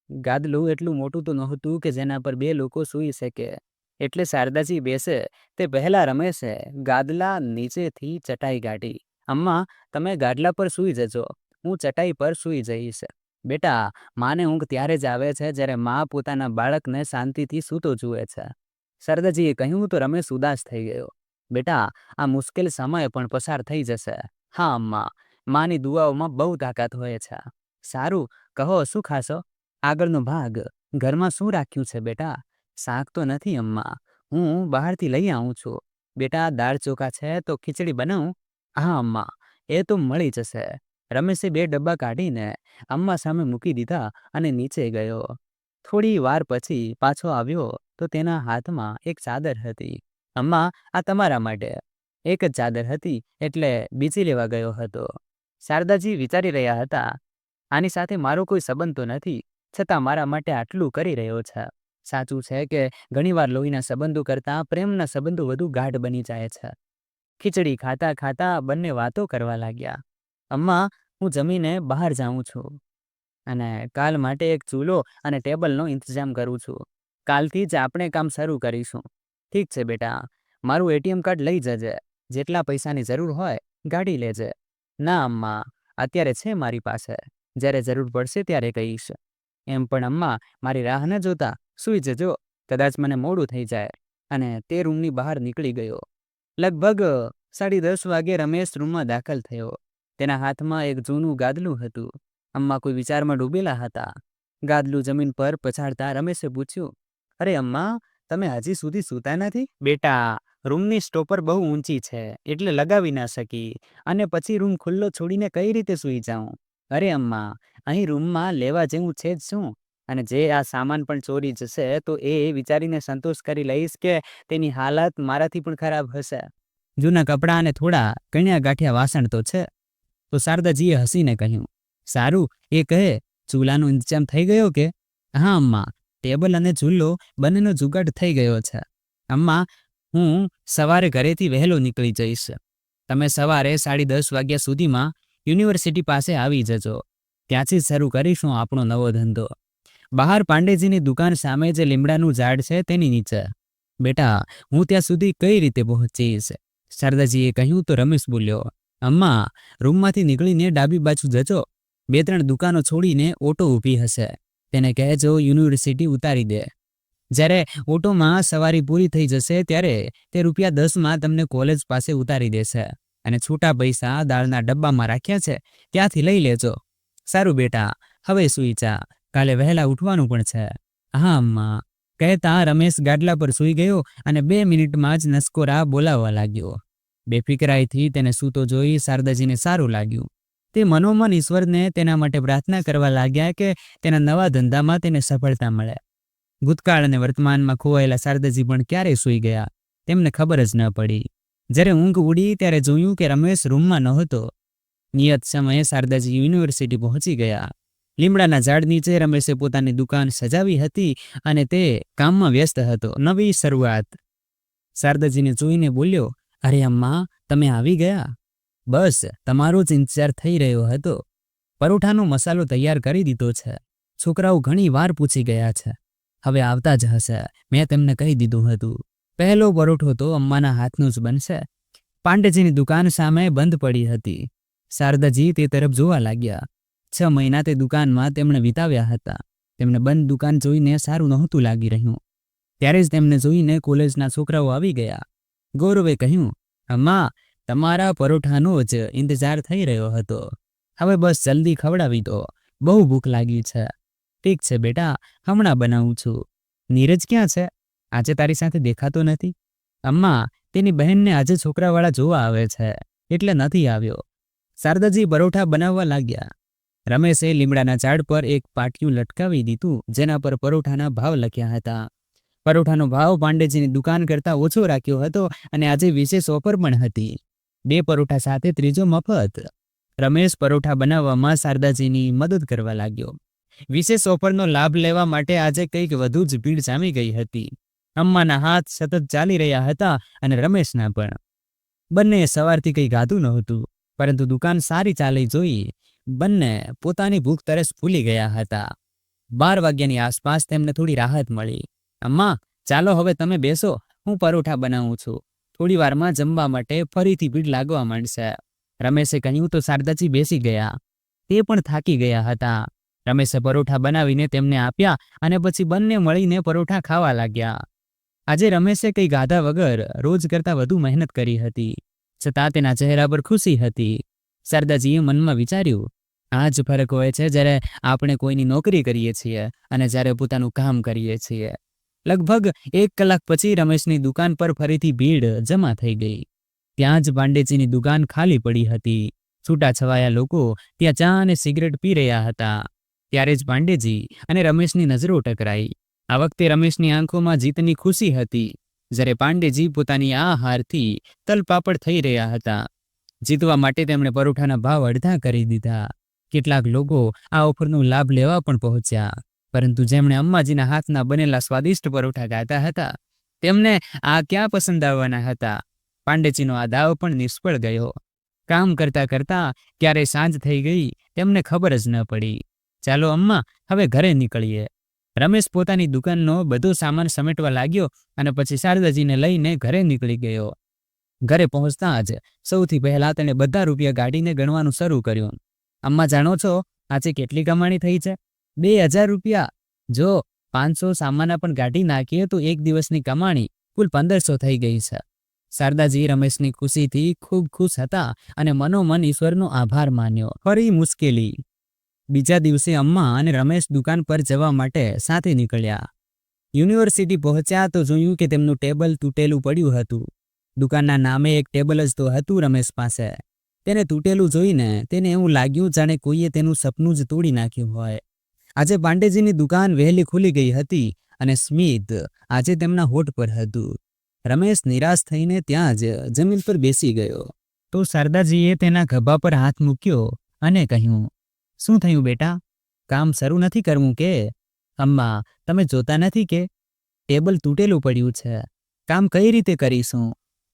Speaker 1: ગાદલું એટલું મોટું તો નહોતું કે જેના પર બે લોકો સૂઈ શકે. એટલે શારદાજી બેસે તે પહેલા રમેશે ગાદલા નીચેથી ચટાઈ કાઢી. અમ્મા, તમે ગાદલા પર સૂઈ જજો, હું ચટાઈ પર સૂઈ જઈશ. બેટા, માને ઊંઘ ત્યારે જ આવે છે જ્યારે મા પોતાના બાળકને શાંતિથી સૂતો જુએ છે. શારદાજીએ કહ્યું તો રમેશ ઉદાસ થઈ ગયો. બેટા, આ મુશ્કેલ સમય પણ પસાર થઈ જશે. હા અમ્મા, માની દુઆઓમાં બહુ તાકાત હોય છે. સારું, કહો શું ખાશો? આગળનો ભાગ, ઘરમાં શું રાખ્યું છે બેટા? શાક તો નથી અમ્મા, હું બહારથી લઈ આવું છું. બેટા, દાળ ચોખા છે તો ખીચડી બનાવું? હા અમ્મા, એ તો મળી જશે. રમેશે 2 ડબ્બા કાઢીને અમ્મા સામે મૂકી દીધા અને નીચે ગયો. થોડી વાર પછી પાછો આવ્યો તો તેના હાથમાં એક ચાદર હતી. અમ્મા, આ તમારા માટે. એક જ ચાદર હતી એટલે બીજી લેવા ગયો હતો. શારદાજી વિચારી રહ્યા હતા, આની સાથે મારો કોઈ સંબંધ તો નથી, છતાં મારા માટે આટલું કરી રહ્યો છે. સાચું છે કે ઘણીવાર લોહીના સંબંધો કરતાં પ્રેમના સંબંધો વધુ ગાઢ બની જાય છે. ખીચડી ખાતા ખાતા બંને વાતો કરવા લાગ્યા. અમ્મા, હું જમીને બહાર જાઉં છું અને કાલ માટે એક ચૂલો અને ટેબલનો ઇંતજામ કરું છું. કાલથી જ આપણે કામ શરૂ કરીશું. ઠીક છે બેટા, મારું એટીએમ કાર્ડ લઈ જજે. જેટલા પૈસાની જરૂર હોય ગાડી લેજે. ના અમ્મા, અત્યારે છે મારી પાસે. જ્યારે જરૂર પડશે ત્યારે કહીશ. એમ પણ અમ્મા, મારી રાહ ન જોતા સૂઈ જજો. કદાચ મને મોડું થઈ જાય. અને તે રૂમની બહાર નીકળી ગયો. લગભગ 10:30 વાગે રમેશ રૂમમાં દાખલ થયો. તેના હાથમાં એક જૂનું ગાદલું હતું. અમ્મા કોઈ વિચારમાં ડૂબેલા હતા. ગાદલું જમીન પર પછાડતા રમેશે પૂછ્યું, અરે અમ્મા, તમે હજી સુધી સૂતા નથી? બેટા, રૂમની સ્ટોપર બહુ ઊંચી છે એટલે લગાવી ના શકી, અને પછી રૂમ ખુલ્લો છોડીને કઈ રીતે સૂઈ જાઉં? અરે અમ્મા, અહીં રૂમમાં લેવા જેવું છે જ શું? અને જે આ સામાન પણ ચોરી જશે તો એ વિચારીને સંતોષ કરી લઈશ કે તેની હાલત મારાથી પણ ખરાબ હશે. જૂના કપડાં અને થોડા કણ્યા ગાંઠિયા વાસણ તો છે. તો શારદાજીએ હસીને કહ્યું, સારું, એ કહે, ચૂલાનો ઇંતજામ થઈ ગયો કે? હા અમ્મા, ટેબલ અને ચૂલો બંનેનો જુગાડ થઈ ગયો છે. અમ્મા, હું સવારે ઘરેથી વહેલો નીકળી જઈશ. તમે સવારે 10:30 વાગ્યા સુધીમાં યુનિવર્સિટી પાસે આવી જજો. ત્યાંથી જ શરૂ કરીશું આપણો નવો ધંધો. બહાર પાંડેજીની દુકાન સામે જે લીમડાનું ઝાડ છે તેની નીચે. બેટા, હું ત્યાં સુધી કઈ રીતે પહોંચીશ? શારદાજીએ કહ્યું તો રમેશ બોલ્યો, અમ્મા, રૂમમાંથી નીકળીને ડાબી બાજુ જજો. 2-3 દુકાનો છોડીને ઓટો ઊભી હશે. તેને કહેજો યુનિવર્સિટી ઉતારી દે. જ્યારે ઓટોમાં સવારી પૂરી થઈ જશે ત્યારે તે ₹10માં તમને કોલેજ પાસે ઉતારી દેશે. અને છૂટા પૈસા દાળના ડબ્બામાં રાખ્યા છે, ત્યાંથી લઈ લેજો. સારું બેટા, હવે સૂઈ જા. કાલે વહેલા ઉઠવાનું પણ છે. હા અમ્મા, કહેતા રમેશ ગાડલા પર સૂઈ ગયો અને 2 મિનિટમાં જ નસકોરા બોલાવવા લાગ્યો. બેફિકરાઈથી તેને સૂતો જોઈ શારદાજીને સારું લાગ્યું. તે મનોમન ઈશ્વરને તેના માટે પ્રાર્થના કરવા લાગ્યા કે તેના નવા ધંધામાં તેને સફળતા મળે. ભૂતકાળ અને વર્તમાનમાં ખોવાયેલા શારદાજી પણ ક્યારેય સૂઈ ગયા તેમને ખબર જ ન પડી. જ્યારે ઊંઘ ઉડી ત્યારે જોયું કે રમેશ રૂમમાં નહોતો. નિયત સમયે શારદાજી યુનિવર્સિટી પહોંચી ગયા. લીમડાના ઝાડ નીચે રમેશે પોતાની દુકાન સજાવી હતી અને તે કામમાં વ્યસ્ત હતો. નવી શરૂઆત. શારદાજીને જોઈને બોલ્યો, અરે અમ્મા, તમે આવી ગયા? બસ તમારો જ ઇંતજાર થઈ રહ્યો હતો. પરોઠાનો મસાલો તૈયાર કરી દીધો છે. છોકરાઓ ઘણી વાર પૂછી ગયા છે. હવે આવતા જ હશે. મેં તેમને કહી દીધું હતું. પહેલો પરોઠો તો અમ્માના હાથનું જ બનશે. પાંડેજીની દુકાન સામે બંધ પડી હતી. શારદાજી તે તરફ જોવા લાગ્યા. 6 મહિના તે દુકાનમાં તેમણે વિતાવ્યા હતા. તેમને બંધ દુકાન જોઈને સારું નહોતું લાગી રહ્યું. ત્યારે જ તેમને જોઈને કોલેજના છોકરાઓ આવી ગયા. ગૌરવે કહ્યું, અમ્મા, તમારા પરોઠાનો જ ઇંતજાર થઈ રહ્યો હતો. હવે બસ જલ્દી ખવડાવી દો. બહુ ભૂખ લાગી છે. ઠીક છે બેટા, હમણાં બનાવું છું. નીરજ ક્યાં છે? આજે તારી સાથે દેખાતો નથી. અમ્મા, તેની બહેનને આજે છોકરાવાળા જોવા આવે છે એટલે નથી આવ્યો. શારદાજી પરોઠા બનાવવા લાગ્યા. રમેશે લીમડાના ઝાડ પર એક પાટિયું લટકાવી દીધું જેના પર પરોઠાના ભાવ લખ્યા હતા. પરોઠાનો ભાવ પાંડેજીની દુકાન કરતાં ઓછો રાખ્યો હતો અને આજે વિશેષ ઓફર પણ હતી. 2 પરોઠા સાથે ત્રીજો મફત. રમેશ પરોઠા બનાવવામાં શારદાજીની મદદ કરવા લાગ્યો. વિશેષ ઓફરનો લાભ લેવા માટે આજે કંઈક વધુ જ ભીડ જામી ગઈ હતી. અમ્માના હાથ સતત ચાલી રહ્યા હતા અને રમેશના પણ. બંને સવારથી કંઈ ગાધું નહોતું, પરંતુ દુકાન સારી ચાલી જોઈ બંને પોતાની ભૂખ તરસ ભૂલી ગયા હતા. 12 વાગ્યાની આસપાસ તેમને થોડી રાહત મળી. અમ્મા, ચાલો હવે તમે બેસો, હું પરોઠા બનાવું છું. થોડી વારમાં જમવા માટે ફરીથી ભીડ લાગવા માંડશે. રમેશે કહ્યું તો શારદાજી બેસી ગયા. તે પણ થાકી ગયા હતા. રમેશે પરોઠા બનાવીને તેમને આપ્યા અને પછી બંને મળીને પરોઠા ખાવા લાગ્યા. આજે રમેશે કંઈ ગાધા વગર રોજ કરતાં વધુ મહેનત કરી હતી, છતાં તેના ચહેરા પર ખુશી હતી. શારદાજીએ મનમાં વિચાર્યું, આ જ ફરક હોય છે જ્યારે આપણે કોઈની નોકરી કરીએ છીએ અને જ્યારે પોતાનું કામ કરીએ છીએ. લગભગ 1 કલાક પછી રમેશની દુકાન પર ફરીથી ભીડ જમા થઈ ગઈ. ત્યાં જ પાંડેજીની દુકાન ખાલી પડી હતી. છૂટાછવાયા લોકો ત્યાં ચા અને સિગરેટ પી રહ્યા હતા. ત્યારે જ પાંડેજી અને રમેશની નજરો ટકરાઈ. આ વખતે રમેશની આંખોમાં જીતની ખુશી હતી, જ્યારે પાંડેજી પોતાની આ હારથી તલપાપડ થઈ રહ્યા હતા. જીતવા માટે તેમણે પરોઠાના ભાવ અડધા કરી દીધા. કેટલાક લોકો આ ઓફરનો લાભ લેવા પણ પહોંચ્યા, પરંતુ જેમણે અમ્માજીના હાથના બનેલા સ્વાદિષ્ટ પરોઠા ખાધા હતા તેમને આ ક્યાં પસંદ આવવાના હતા. પાંડેજીનો આ દાવ પણ નિષ્ફળ ગયો. કામ કરતા કરતા ક્યારે સાંજ થઈ ગઈ તેમને ખબર જ ન પડી. ચાલો અમ્મા, હવે ઘરે નીકળીએ. રમેશ પોતાની દુકાનનો બધો સામાન સમેટવા લાગ્યો અને પછી શારદાજીને લઈને ઘરે નીકળી ગયો. ઘરે પહોંચતા જ સૌથી પહેલા તેણે બધા રૂપિયા ગાડીને ગણવાનું શરૂ કર્યું. અમ્મા, જાણો છો આજે કેટલી કમાણી થઈ છે? 2000 રૂપિયા. જો 500 સામાના પણ ગાડી નાખીએ તો એક દિવસની કમાણી કુલ 1500 થઈ ગઈ છે. શારદાજી રમેશની ખુશીથી ખૂબ ખુશ હતા અને મનોમન ઈશ્વરનો આભાર માન્યો. ફરી મુશ્કેલી. બીજા દિવસે અમ્મા અને રમેશ દુકાન પર જવા માટે સાથે નીકળ્યા. યુનિવર્સિટી પહોંચ્યા તો જોયું કે તેમનું ટેબલ તૂટેલું પડ્યું હતું. દુકાનના નામે એક ટેબલ જ તો હતું રમેશ પાસે. તેને તૂટેલું જોઈને તેને એવું લાગ્યું જાણે કોઈએ તેનું સપનું જ તોડી નાખ્યું હોય. આજે પાંડેજીની દુકાન વહેલી ખુલી ગઈ હતી અને સ્મિત આજે તેમના હોઠ પર હતું. રમેશ નિરાશ થઈને ત્યાં જ જમીન પર બેસી ગયો. તો શારદાજીએ તેના ખભા પર હાથ મૂક્યો અને કહ્યું, શું થયું બેટા? કામ શરૂ નથી કરવું કે? અમ્મા, તમે જોતા નથી કે ટેબલ તૂટેલું પડ્યું છે? કામ કઈ રીતે કરીશું?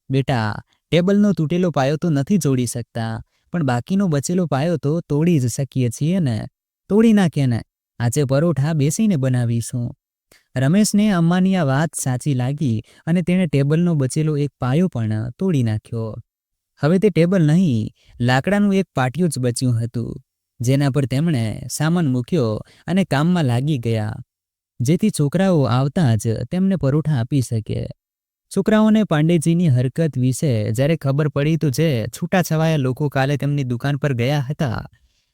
Speaker 1: બેટા, ટેબલનો તૂટેલો પાયો તો નથી જોડી શકતા, પણ બાકીનો બચેલો પાયો તો તોડી જ શકીએ છીએ ને. તોડી નાખીએ ને. આજે પરોઠા બેસીને બનાવીશું. રમેશને અમ્માની આ વાત સાચી લાગી અને તેણે ટેબલનો બચેલો એક પાયો પણ તોડી નાખ્યો. હવે તે ટેબલ નહીં, લાકડાનું એક પાટિયું જ બચ્યું હતું, જેના પર તેમણે સામાન મૂક્યો અને કામમાં લાગી ગયા, જેથી છોકરાઓ આવતા જ તેમને પરોઠા આપી શકે. છોકરાઓને પાંડેજીની હરકત વિશે જ્યારે ખબર પડી તો જે છૂટાછવાયા લોકો કાલે તેમની દુકાન પર ગયા હતા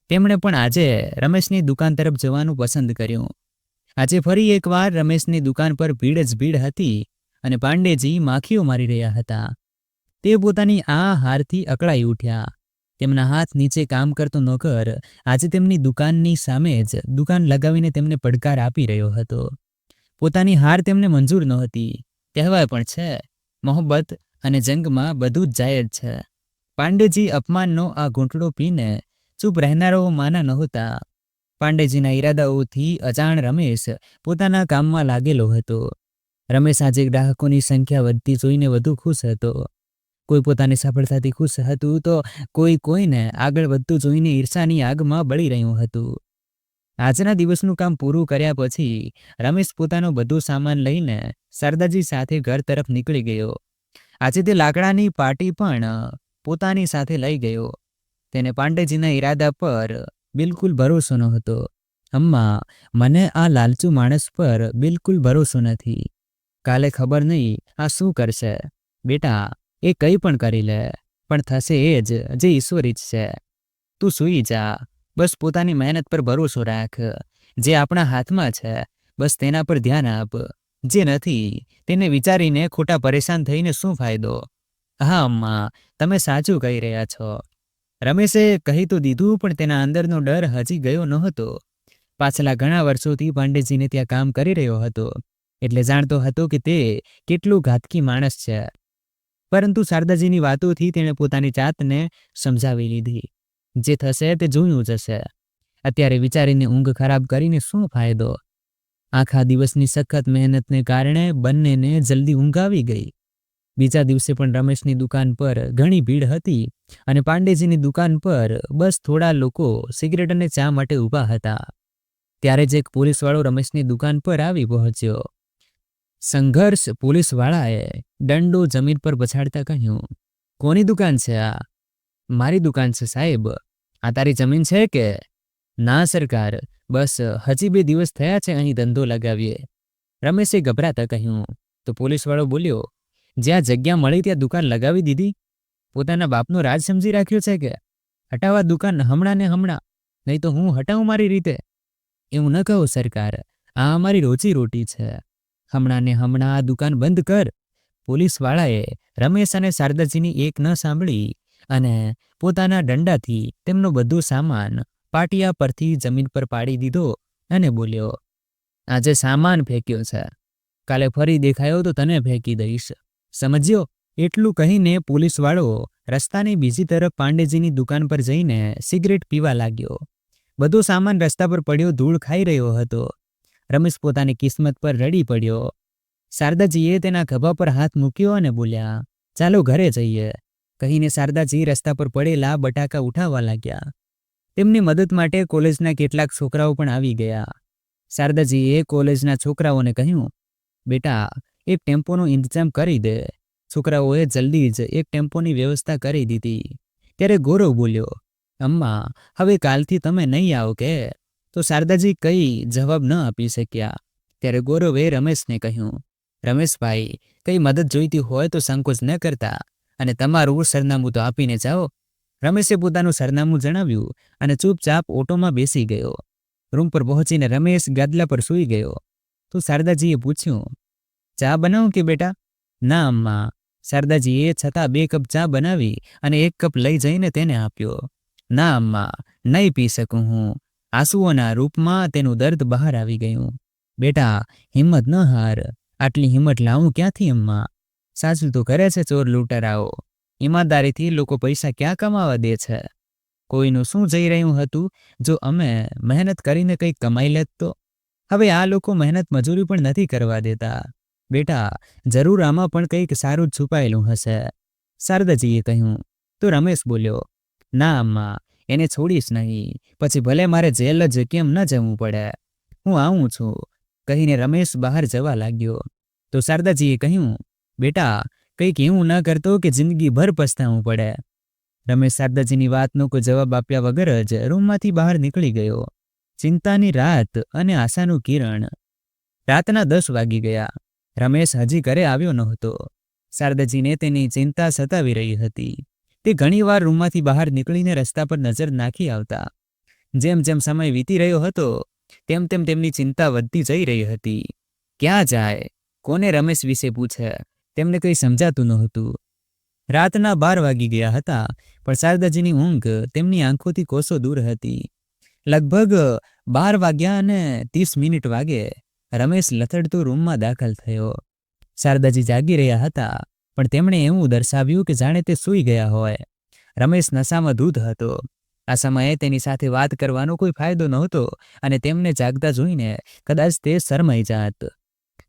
Speaker 1: તેમણે પણ આજે રમેશની દુકાન તરફ જવાનું પસંદ કર્યું. આજે ફરી એકવાર રમેશની દુકાન પર ભીડ જ ભીડ હતી અને પાંડેજી માખીઓ મારી રહ્યા હતા. તે પોતાની આ હારથી અકળાઈ ઉઠ્યા. તેમના હાથ નીચે કામ કરતો નોકર આજે તેમની દુકાનની સામે જ દુકાન લગાવીને તેમને પડકાર આપી રહ્યો હતો. પોતાની હાર તેમને મંજૂર નહોતી. કહેવાય પણ છે, મોહબ્બત અને જંગમાં બધું જ જાયજ છે. પાંડેજી અપમાનનો આ ઘૂંટડો પીને ચૂપ રહેનારાઓ માના નહોતા. પાંડેજીના ઈરાદાઓથી અજાણ રમેશ પોતાના કામમાં લાગેલો હતો. રમેશ આજે ગ્રાહકોની સંખ્યા વધતી જોઈને વધુ ખુશ હતો. કોઈ પોતાની સફળતાથી ખુશ હતું તો કોઈ કોઈને આગળ વધતું જોઈને ઈર્ષાની આગમાં બળી રહ્યું હતું. આજના દિવસનું કામ પૂરું કર્યા પછી રમેશ પોતાનો બધો સામાન લઈને શારદાજી સાથે ઘર તરફ નીકળી ગયો. આજે તે લાકડાની પાટી પણ પોતાની સાથે લઈ ગયો. તેને પાંડેજીના ઈરાદા પર બિલકુલ ભરોસો નહોતો. અમ્મા, મને આ લાલચુ માણસ પર બિલકુલ ભરોસો નથી. કાલે ખબર નહીં આ શું કરશે. બેટા, એ કંઈ પણ કરી લે, પણ થશે એ જ જે ઈશ્વર ઈચ્છશે. તું સૂઈ જા, બસ પોતાની મહેનત પર ભરોસો રાખ. જે આપણા હાથમાં છે બસ તેના પર ધ્યાન આપ. જે નથી તેને વિચારીને ખોટા પરેશાન થઈને શું ફાયદો? હા અમ્મા, તમે સાચું કહી રહ્યા છો. રમેશે કહી તો દીધું, પણ તેના અંદરનો ડર હજી ગયો નહોતો. પાછલા ઘણા વર્ષોથી પાંડેજીને ત્યાં કામ કરી રહ્યો હતો, એટલે જાણતો હતો કે તે કેટલું ઘાતકી માણસ છે. પરંતુ શારદાજીની વાતોથી તેણે પોતાની જાતને સમજાવી લીધી. જે થશે તે જોયું જશે. અત્યારે વિચારીને ઊંઘ ખરાબ કરીને શું ફાયદો? આખા દિવસની સખત મહેનતને કારણે બંનેને જલ્દી ઊંઘ આવી ગઈ. બીજા દિવસે પણ રમેશની દુકાન પર ઘણી ભીડ હતી અને પાંડેજીની દુકાન પર બસ થોડા લોકો સિગરેટ અને ચા માટે ઊભા હતા. ત્યારે જ એક પોલીસવાળો રમેશની દુકાન પર આવી પહોંચ્યો. સંઘર્ષ પોલીસવાળાએ દંડો જમીન પર પછાડતા કહ્યું, કોની દુકાન છે આ? મારી દુકાન છે સાહેબ. આ તારી જમીન છે કે? ના સરકાર, બસ હજી 2 દિવસ થયા છે અહીં ધંધો લગાવીએ. રમેશે ગભરાતા કહ્યું. તો પોલીસવાળો બોલ્યો, જ્યાં જગ્યા મળી ત્યાં દુકાન લગાવી દીધી? પોતાના બાપનો રાજ સમજી રાખ્યો છે કે? હટાવવા દુકાન હમણાં ને હમણાં, નહીં તો હું હટાવું મારી રીતે. એવું ન કહો સરકાર, આ અમારી રોજી રોટી છે. હમણાં ને હમણાં આ દુકાન બંધ કર. પોલીસવાળાએ રમેશ અને શારદાજીની એક ન સાંભળી અને પોતાના દંડાથી તેમનો બધો સામાન પાટિયા પરથી જમીન પર પાડી દીધો અને બોલ્યો, આજે સામાન ફેંક્યો છે, કાલે ફરી દેખાયો તો તને ફેંકી દઈશ, સમજ્યો? એટલું કહીને પોલીસવાળો રસ્તાની બીજી તરફ પાંડેજીની દુકાન પર જઈને સિગરેટ પીવા લાગ્યો. બધો સામાન રસ્તા પર પડ્યો ધૂળ ખાઈ રહ્યો હતો. રમેશ પોતાની કિસ્મત પર રડી પડ્યો. શારદાજીએ તેના ખભા પર હાથ મૂક્યો અને બોલ્યા, ચાલો ઘરે જઈએ, કહીને શારદાજી રસ્તા પર પડેલા બટાકા ઉઠાવવા લાગ્યા. તેમની મદદ માટે કોલેજના કેટલાક છોકરાઓ પણ આવી ગયા. શારદાજીએ કોલેજના છોકરાઓને કહ્યું, બેટા, એક ટેમ્પોનો ઇંતજામ કરી દે. છોકરાઓએ જલ્દી જ એક ટેમ્પોની વ્યવસ્થા કરી દીધી. ત્યારે ગૌરવ બોલ્યો, અમ્મા, હવે કાલથી તમે નહીં આવો કે? તો શારદાજી કંઈ જવાબ ન આપી શક્યા. ત્યારે ગૌરવે રમેશને કહ્યું, રમેશભાઈ, કંઈ મદદ જોઈતી હોય તો સંકોચ ન કરતા, અને તમારું સરનામું તો આપીને જાઓ. રમેશે પોતાનું સરનામું જણાવ્યું અને ચૂપચાપ ઓટોમાં બેસી ગયો. રૂમ પર પહોંચીને રમેશ ગાદલા પર સૂઈ ગયો. તો શારદાજીએ પૂછ્યું, ચા બનાવું કે બેટા? ના અમ્મા. શારદાજીએ છતાં 2 કપ ચા બનાવી અને 1 કપ લઈ જઈને તેને આપ્યો. ના અમ્મા, નહીં પી શકું હું. આંસુઓના રૂપમાં તેનું દર્દ બહાર આવી ગયું. બેટા, હિંમત ન હાર. આટલી હિંમત લાવું ક્યાંથી અમ્મા? સાચું તો કરે છે ચોર લૂંટારાઓ. ઈમાનદારીથી લોકો પૈસા ક્યાં કમાવા દે છે? કોઈનું શું જઈ રહ્યું હતું જો અમે મહેનત કરીને કંઈક કમાઈ લેત તો? હવે આ લોકો મહેનત મજૂરી પણ નથી કરવા દેતા. બેટા, જરૂર આમાં પણ કંઈક સારું છુપાયેલું હશે, શારદાજીએ કહ્યું. તો રમેશ બોલ્યો, ના અમ્મા, એને છોડીશ નહીં, પછી ભલે મારે જેલ જ કેમ ન જવું પડે. હું આવું છું, કહીને રમેશ બહાર જવા લાગ્યો. તો શારદાજીએ કહ્યું, બેટા, કંઈક એવું ન કરતો કે જિંદગીભર પસ્તાવું પડે. રમેશ શારદાજીની વાતનો કોઈ જવાબ આપ્યા વગર જ રૂમમાંથી બહાર નીકળી ગયો. ચિંતાની રાત અને આશાનું કિરણ. રાતના 10 વાગી ગયા. રમેશ હજી ઘરે આવ્યો નહોતો. શારદાજીને તેની ચિંતા સતાવી રહી હતી. તે ઘણીવાર રૂમમાંથી બહાર નીકળીને રસ્તા પર નજર નાખી આવતા. જેમ જેમ સમય વીતી રહ્યો હતો તેમ તેમ તેમની ચિંતા વધતી જઈ રહી હતી. ક્યાં જાય, કોને રમેશ વિશે પૂછે, તેમને કંઈ સમજાતું નહોતું. રાતના 12 વાગી ગયા હતા, પણ શારદાજીની ઊંઘ તેમની આંખોથી કોસો દૂર હતી. લગભગ 12 વાગ્યા અને 30 મિનિટ વાગે રમેશ લથડતો રૂમમાં દાખલ થયો. શારદાજી જાગી રહ્યા હતા, પણ તેમણે એવું દર્શાવ્યું કે જાણે તે સૂઈ ગયા હોય. રમેશ નશામાં ધૂત હતો. આ સમયે તેની સાથે વાત કરવાનો કોઈ ફાયદો નહોતો અને તેમને જાગતા જોઈને કદાચ તે શરમાઈ જાત.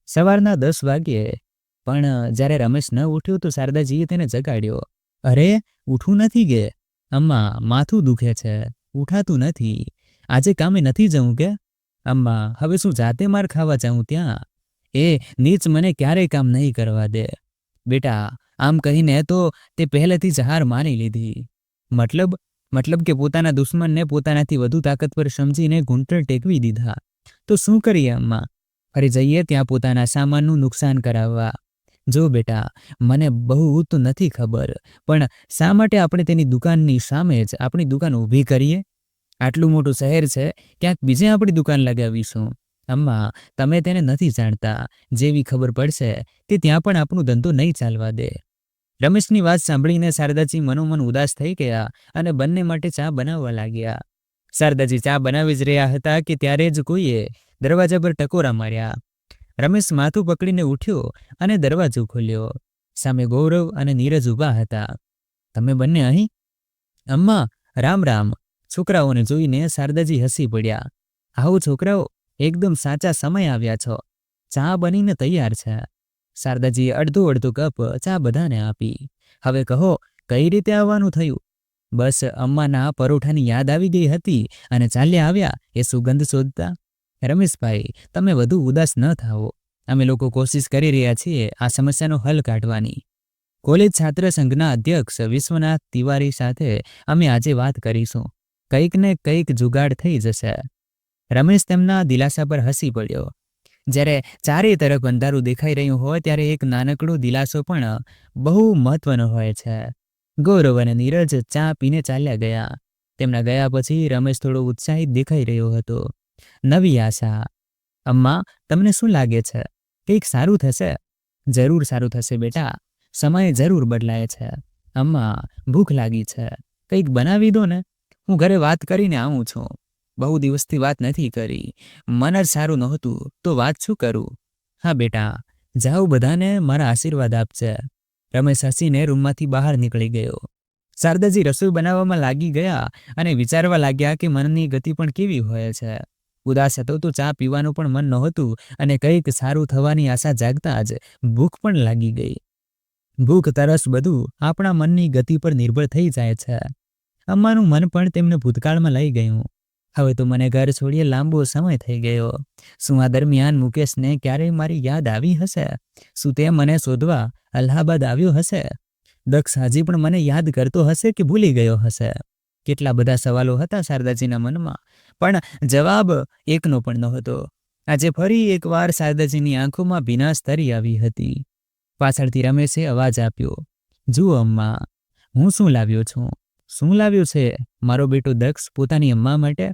Speaker 1: સવારના 10 વાગ્યે પણ જ્યારે રમેશ ન ઉઠ્યો તો શારદાજીએ તેને જગાડ્યો. અરે, ઉઠવું નથી કે? અમ્મા, માથું દુખે છે, ઉઠાતું નથી. આજે કામે નથી જવું કે? અમ્મા, હવે શું જાતે માર ખાવા જાઉં ત્યાં? એ નીચ મને ક્યારેય કામ નહીં કરવા દે. બેટા, આમ કહીને તો તે પહેલેથી જ હાર માની લીધી. મતલબ કે પોતાના દુશ્મનને પોતાનાથી વધુ તાકાતવર સમજીને ઘૂંટણ ટેકવી દીધા. તો શું કરીએ અમ્મા? ફરી જઈએ ત્યાં પોતાના સામાનનું નુકસાન કરાવવા. જો બેટા, મને બહુ તો નથી ખબર, પણ શા માટે આપણે તેની દુકાનની સામે જ આપણી દુકાન ઊભી કરીએ? આટલું મોટું શહેર છે, ક્યાંક બીજે આપણી દુકાન લગાવીશું. અમ્મા, તમે તેને નથી જાણતા. જેવી ખબર પડશે તે ત્યાં પણ આપણો ધંધો નહીં ચાલવા દે. રમેશની વાત સાંભળીને શારદાજી મનોમન ઉદાસ થઈ ગયા અને બંને માટે ચા બનાવવા લાગ્યા. શારદાજી ચા બનાવી જ રહ્યા હતા કે ત્યારે જ કોઈએ દરવાજા પર ટકોરા માર્યા. રમેશ માથું પકડીને ઉઠ્યો અને દરવાજો ખોલ્યો. સામે ગૌરવ અને નીરજ ઊભા હતા. તમે બંને અહીં? અમ્મા, રામ રામ. છોકરાઓને જોઈને શારદાજી હસી પડ્યા. આવો છોકરાઓ, એકદમ સાચા સમય આવ્યા છો. ચા બનીને તૈયાર છે. શારદાજીએ અડધો કપ ચા બધાને આપી. હવે કહો, કઈ રીતે આવવાનું થયું? બસ અમ્માના પરોઠાની યાદ આવી ગઈ હતી અને ચાલ્યા આવ્યા એ સુગંધ શોધતા. રમેશભાઈ, તમે વધુ ઉદાસ ન થાઓ. અમે લોકો કોશિશ કરી રહ્યા છીએ આ સમસ્યાનો હલ કાઢવાની. કોલેજ છાત્ર સંઘના અધ્યક્ષ વિશ્વનાથ તિવારી સાથે અમે આજે વાત કરીશું. કંઈક ને કંઈક જુગાડ થઈ જશે. રમેશ તેમના દિલાસા પર હસી પડ્યો. જ્યારે ચારે તરફ અંધારું દેખાઈ રહ્યું હોય ત્યારે એક નાનકડો દિલાસો પણ બહુ મહત્વનો હોય છે. ગૌરવ અને નીરજ ચા પીને ચાલ્યા ગયા. તેમના ગયા પછી રમેશ થોડો ઉત્સાહિત દેખાઈ રહ્યો હતો. નવી આશા. અમ્મા, તમને શું લાગે છે? કંઈક સારું થશે? જરૂર સારું થશે બેટા. સમય જરૂર બદલાય છે. અમ્મા, ભૂખ લાગી છે, કંઈક બનાવી દો ને. હું ઘરે વાત કરીને આવું છું. બહુ દિવસથી વાત નથી કરી. મન જ સારું નહોતું તો વાત શું કરું? હા બેટા, જાઓ, બધાને મારા આશીર્વાદ આપજે. રમેશ હસીને રૂમમાંથી બહાર નીકળી ગયો. શારદાજી રસોઈ બનાવવામાં લાગી ગયા અને વિચારવા લાગ્યા કે મનની ગતિ પણ કેવી હોય છે. ઉદાસ હતો તો ચા પીવાનું પણ મન નહોતું અને કંઈક સારું થવાની આશા જાગતા જ ભૂખ પણ લાગી ગઈ.
Speaker 2: ભૂખ તરસ બધું આપણા મનની ગતિ પર નિર્ભર થઈ જાય છે. અમ્માનું મન પણ તેમને ભૂતકાળમાં લઈ ગયું. હવે તો મને ઘર છોડીએ લાંબો સમય થઈ ગયો. શું આ દરમિયાન મુકેશને ક્યારેય મારી યાદ આવી હશે? શું તે મને શોધવા અલ્હાબાદ આવ્યો હશે? દક્ષ હજી પણ મને યાદ કરતો હશે કે ભૂલી ગયો હશે? કેટલા બધા સવાલો હતા શારદાજીના મનમાં, પણ જવાબ એકનો પણ નહોતો. આજે ફરી એકવાર શારદાજીની આંખોમાં ભીનાશ તરી આવી હતી. પાછળથી રમેશે અવાજ આપ્યો, જુઓ અમ્મા, હું શું લાવ્યો છું. શું લાવ્યો છે મારો બેટો દક્ષ પોતાની અમ્મા માટે?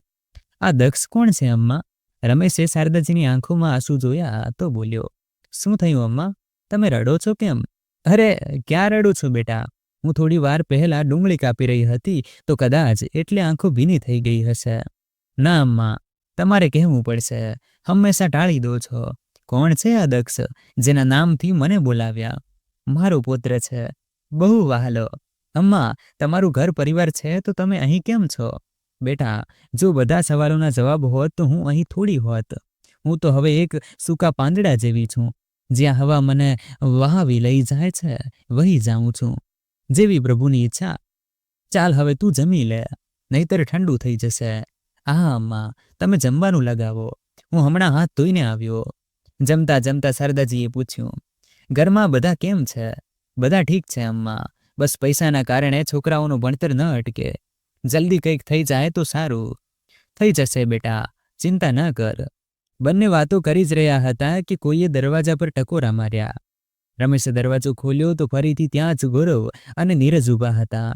Speaker 2: આ દક્ષ કોણ છે અમ્મા? રમેશે શારદાજીની આંખોમાં આંસુ જોયા તો બોલ્યો, શું થયું અમ્મા, તમે રડો છો કેમ? અરે ક્યાં રડો છો બેટા, હું થોડી વાર પહેલા ડુંગળી કાપી રહી હતી તો કદાચ એટલે આંખો ભીની થઈ ગઈ હશે. ના અમ્મા, તમારે કહેવું પડશે, હંમેશા ટાળી દો છો. કોણ છે આ દક્ષ જેના નામથી મને બોલાવ્યા? મારો પુત્ર છે, બહુ વહાલો. અમ્મા, તમારું ઘર પરિવાર છે તો તમે અહીં કેમ છો? બેટા, જો બધા સવાલોના જવાબ હોત તો હું અહીં થોડી હોત. હું તો હવે એક સૂકા પાંદડા જેવી છું, જ્યાં હવા મને વહાવી લઈ જાય છે વહી જાઉં છું, જેવી પ્રભુની ઈચ્છા. ચાલ હવે તું જમી લે, નહીતર ઠંડુ થઈ જશે. હા અમ્મા, તમે જમવાનું લગાવો, હું હમણાં હાથ ધોઈને આવ્યો. જમતા જમતા શારદાજીએ પૂછ્યું, ઘરમાં બધા કેમ છે? બધા ઠીક છે અમ્મા, બસ પૈસાના કારણે છોકરાઓનું ભણતર ન અટકે. જલ્દી કંઈક થઈ જાય તો સારું. થઈ જશે બેટા, ચિંતા ન કર. બંને વાતો કરી જ રહ્યા હતા કે કોઈએ દરવાજા પર ટકોરા માર્યા. રમેશે દરવાજો ખોલ્યો તો ફરીથી ત્યાં જ ગૌરવ અને નીરજ ઊભા હતા.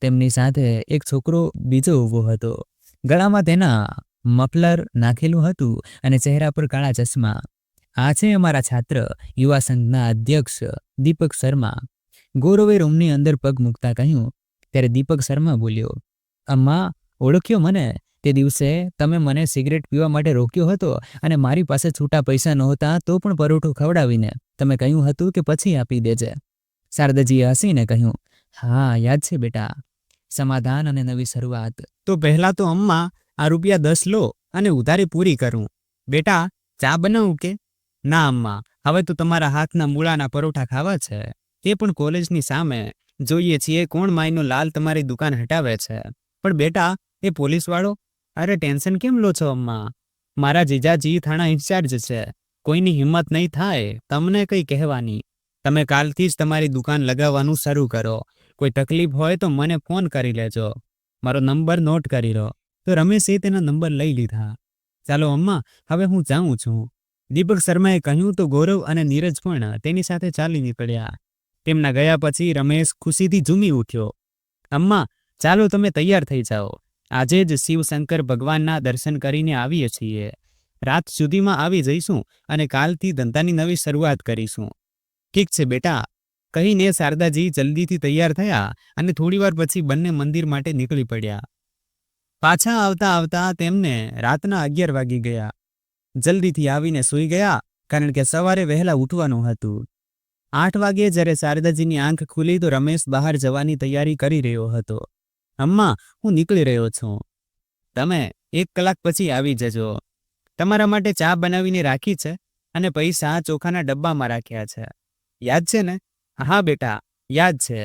Speaker 2: તેમની સાથે એક છોકરો બીજો ઊભો હતો. ગળામાં તેના મફલર નાખેલું હતું અને ચહેરા પર કાળા ચશ્મા. આ છે અમારા છાત્ર યુવા સંઘના અધ્યક્ષ દીપક શર્મા. ગૌરવે રૂમની અંદર પગ મૂકતા કહ્યું. ત્યારે દીપક શર્મા બોલ્યો, અમ્મા, ઓળખ્યો મને? તે દિવસે તમે મને સિગરેટ પીવા માટે રોક્યો હતો અને મારી પાસે છૂટા પૈસા નહોતા તો પણ પરોઠો ખવડાવીને તમે કહ્યું હતું કે પછી આપી દેજે. શારદાજીએ હસીને કહ્યું, હા યાદ છે બેટા. સમાધાન અને નવી શરૂઆત.
Speaker 1: તો પહેલા તો અમ્મા આ ₹10 લો અને ઉધારી પૂરી કરું. બેટા, ચા બનાવું કે? ના અમ્મા, હવે તો તમારા હાથના મૂળાના પરોઠા ખાવા છે, તે પણ કોલેજની સામે. જોઈએ છીએ કોણ માયનો લાલ તમારી દુકાન હટાવે છે. પણ બેટા, એ પોલીસવાળો? અરે ટેન્શન કેમ લો છો અમ્મા? મારા જીજાજી થાણા ઇન્ચાર્જ છે, કોઈની હિંમત નહીં થાય તમને કંઈ કહેવાની. તમે કાલથી જ તમારી દુકાન લગાવવાનું શરૂ કરો. કોઈ તકલીફ હોય તો મને ફોન કરી લેજો. મારો નંબર નોટ કરી લો. તો રમેશે તેના નંબર લઈ લીધા. ચાલો અમ્મા, હવે હું જાઉં છું, દીપક શર્માએ કહ્યું તો ગૌરવ અને નીરજ પણ તેની સાથે ચાલી નીકળ્યા. તેમના ગયા પછી રમેશ ખુશીથી ઝૂમી ઉઠ્યો. અમ્મા, ચાલો તમે તૈયાર થઈ જાઓ. આજે જ શિવશંકર ભગવાનના દર્શન કરીને આવીએ છીએ. રાત સુધીમાં આવી જઈશું અને કાલથી ધંધાની નવી શરૂઆત કરીશું. ઠીક છે બેટા, કહીને શારદાજી જલ્દીથી તૈયાર થયા અને થોડીવાર પછી બંને મંદિર માટે નીકળી પડ્યા. પાછા આવતા આવતા તેમને રાતના 11 વાગી ગયા. જલ્દીથી આવીને સૂઈ ગયા, કારણ કે સવારે વહેલા ઉઠવાનું હતું. 8 વાગે જ્યારે શારદાજીની આંખ ખુલી તો રમેશ બહાર જવાની તૈયારી કરી રહ્યો હતો. અમ્મા, હું નીકળી રહ્યો છું, તમે 1 કલાક પછી આવી જજો. તમારા માટે ચા બનાવીને રાખી છે અને પૈસા ચોખાના ડબ્બામાં રાખ્યા છે. યાદ છે ને? હા બેટા, યાદ છે.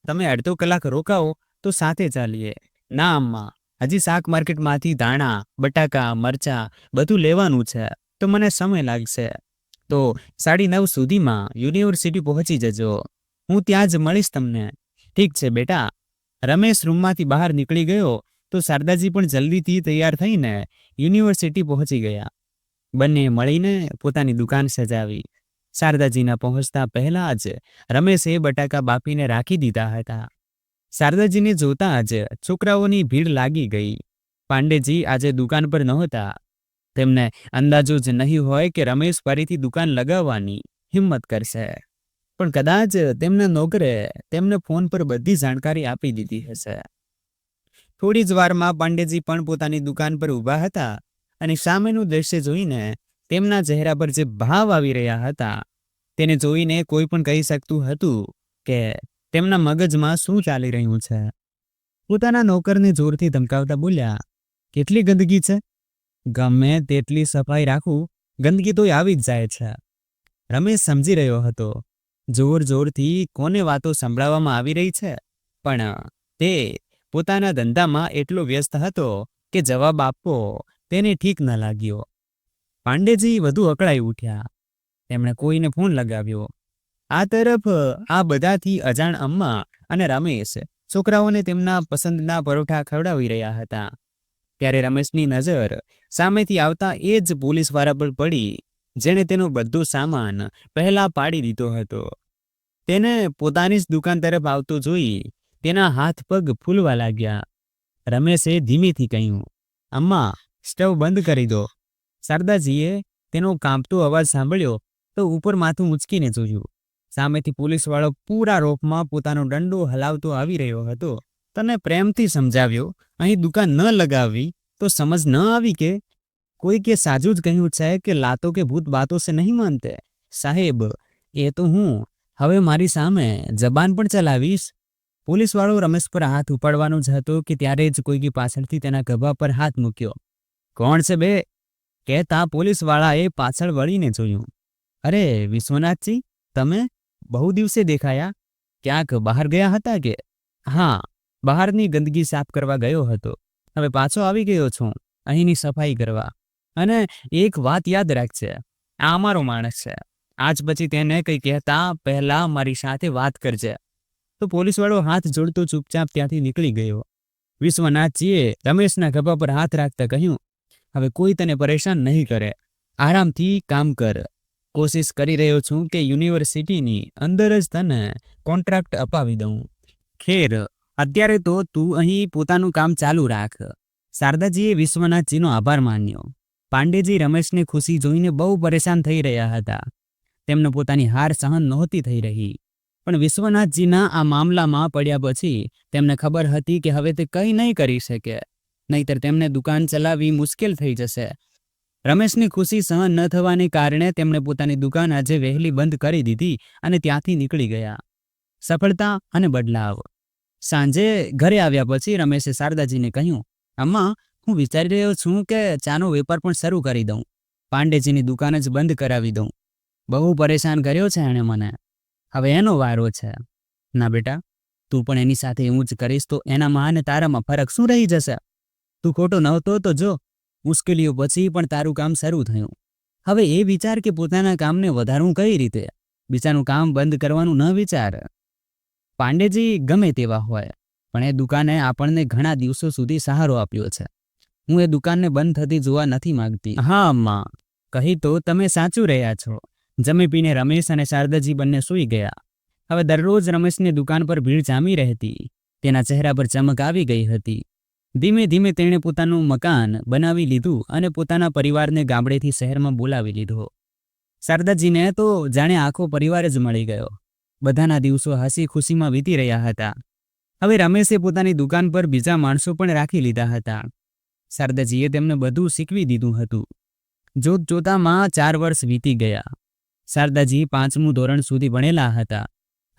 Speaker 1: તમે અડધો કલાક રોકાઓ તો સાથે ચાલીએ. ના અમ્મા, હજી શાક માર્કેટમાંથી ધાણા, બટાકા, મરચાં બધું લેવાનું છે, તો મને સમય લાગશે. તો 9:30 સુધીમાં યુનિવર્સિટી પહોંચી જજો. હું ત્યાં જ મળીશ તમને. ઠીક છે બેટા. રમેશ રૂમમાંથી બહાર નીકળી ગયો તો શારદાજી પણ જલ્દીથી તૈયાર થઈને યુનિવર્સિટી પહોંચી ગયા. બંને મળીને પોતાની દુકાન સજાવી. શારદાજીના પહોંચતા પહેલા જ રમેશે બટાકા બાફીને રાખી દીધા હતા. શારદાજીને જોતા જ છોકરાઓની ભીડ લાગી ગઈ. પાંડેજી આજે દુકાન પર નહોતા. તેમને અંદાજો જ નહીં હોય કે રમેશ ફરીથી દુકાન લગાવવાની હિંમત કરશે. પણ કદાચ તેમના નોકરે તેમને ફોન પર બધી જાણકારી આપી દીધી હશે. થોડી જ વારમાં પાંડેજી પણ પોતાની દુકાન પર ઊભા હતા અને સામેનું દ્રશ્ય જોઈને તેમના ચહેરા પર જે ભાવ આવી રહ્યા હતા તેને જોઈને કોઈ પણ કહી શકતું હતું કે તેમના મગજમાં શું ચાલી રહ્યું છે. પોતાના નોકરને જોરથી ધમકાવતા બોલ્યા, કેટલી ગંદકી છે? ગમે તેટલી સફાઈ રાખું, ગંદકી તો આવી જ જાય છે. રમેશ સમજી રહ્યો હતો જોર જોરથી કોને વાતો સંભળાવવામાં આવી રહી છે, પણ તે પોતાના ધંધામાં એટલો વ્યસ્ત હતો કે જવાબ આપવો તેને ઠીક ન લાગ્યો. પાંડેજી વધુ અકળાઈ ઉઠ્યા. તેમણે કોઈને ફોન લગાવ્યો. આ તરફ આ બધાથી અજાણ અમ્મા અને રમેશ છોકરાઓને તેમના પસંદના પરોઠા ખવડાવી રહ્યા હતા. ત્યારે રમેશની નજર સામેથી આવતા એ જ પોલીસવાળા પર પડી, જેણે તેનો બધો સામાન પહેલા પાડી દીધો હતો. તેને પોતાની જ દુકાન તરફ આવતો જોઈ તેના હાથ પગ ફૂલવા લાગ્યા. રમેશે ધીમેથી કહ્યું, અમ્મા, સ્ટવ બંધ કરી દો. શારદાજીએ તેનો કાંપતો અવાજ સાંભળ્યો તો ઉપર માથું ઊંચકીને જોયું. સામેથી પોલીસવાળો પૂરા રોપમાં પોતાનો દંડો હલાવતો આવી રહ્યો હતો. તને પ્રેમથી સમજાવ્યો, અહીં દુકાન ન લગાવવી, તો સમજ ન આવી કે? કોઈ કે સાજું જ કહ્યું છે કે લાતો કે ભૂત બાતો સે નહીં માનતે. સાહેબ, એ તો હું હવે મારી સામે જબાન પણ ચલાવીશ. પોલીસવાળો રમેશ પર હાથ ઉપાડવાનો જ હતો કે ત્યારે જ કોઈકી પાછળથી તેના ખભા પર હાથ મૂક્યો. કોણ છે બે? કહેતા પોલીસવાળાએ પાછળ વળીને જોયું. અરે વિશ્વનાથજી, તમે બહુ દિવસે દેખાયા. ક્યાંક બહાર ગયા હતા કે? હા, બહારની ગંદકી સાફ કરવા ગયો હતો. હવે પાછો આવી ગયો છું અહીંની સફાઈ કરવા. અને એક વાત યાદ રાખજે, આ અમારો માણસ છે. આજ પછી તેને કંઈ કહેતા પહેલા મારી સાથે વાત કરજે. તો પોલીસવાળો હાથ જોડતો ચૂપચાપ ત્યાંથી નીકળી ગયો. વિશ્વનાથજીએ રમેશના ખભા પર હાથ રાખતા કહ્યું, હવે કોઈ તને પરેશાન નહીં કરે. આરામથી કામ કર. કોશિશ કરી રહ્યો છું કે યુનિવર્સિટીની અંદર જ તને કોન્ટ્રાક્ટ અપાવી દઉં. ખેર, અત્યારે તો તું અહીં પોતાનું કામ ચાલુ રાખ. શારદાજીએ વિશ્વનાથજીનો આભાર માન્યો. પાંડેજી રમેશને ખુશી જોઈને બહુ પરેશાન થઈ રહ્યા હતા. તેમને પોતાની હાર સહન નહોતી થઈ રહી. પણ વિશ્વનાથજીના આ મામલામાં પડ્યા પછી તેમને ખબર હતી કે હવે તે કંઈ નહીં કરી શકે, નહીતર તેમને દુકાન ચલાવવી મુશ્કેલ થઈ જશે. રમેશની ખુશી સહન ન થવાને કારણે તેમણે પોતાની દુકાન આજે વહેલી બંધ કરી દીધી અને ત્યાંથી નીકળી ગયા. સફળતા અને બદલાવ. સાંજે ઘરે આવ્યા પછી રમેશે શારદાજીને કહ્યું, અમ્મા, હું વિચારી રહ્યો છું કે ચાનો વેપાર પણ શરૂ કરી દઉં. પાંડેજીની દુકાન જ બંધ કરાવી દઉં. બહુ પરેશાન કર્યો છે એણે મને. હવે એનો વારો છે. ના બેટા, તું પણ એની સાથે એવું જ કરીશ તો એનામાં અને તારામાં ફરક શું રહી જશે? તું ખોટો નહોતો તો જો, મુશ્કેલીઓ પછી પણ તારું કામ શરૂ થયું. હવે એ વિચાર કે પોતાના કામને વધારવું કઈ રીતે. બીજાનું કામ બંધ કરવાનું ન વિચાર. પાંડેજી ગમે તેવા હોય, પણ એ દુકાને આપણને ઘણા દિવસો સુધી સહારો આપ્યો છે. હું એ દુકાનને બંધ થતી જોવા નથી માંગતી. હા અમ્મા, કહી તો તમે સાચું રહ્યા છો. જમી પીને રમેશ અને શારદાજી બંને સૂઈ ગયા. હવે દરરોજ રમેશની દુકાન પર ભીડ જામી રહેતી. તેના ચહેરા પર ચમક આવી ગઈ હતી. ધીમે ધીમે તેણે પોતાનું મકાન બનાવી લીધું અને પોતાના પરિવારને ગામડેથી શહેરમાં બોલાવી લીધો. શારદાજીને તો જાણે આખો પરિવાર જ મળી ગયો. બધાના દિવસો હસી ખુશીમાં વીતી રહ્યા હતા. હવે રમેશે પોતાની દુકાન પર બીજા માણસો પણ રાખી લીધા હતા. શારદાજીએ તેમને બધું શીખવી દીધું હતું. જોત જોતામાં 4 વર્ષ વીતી ગયા. શારદાજી 5મું ધોરણ સુધી ભણેલા હતા.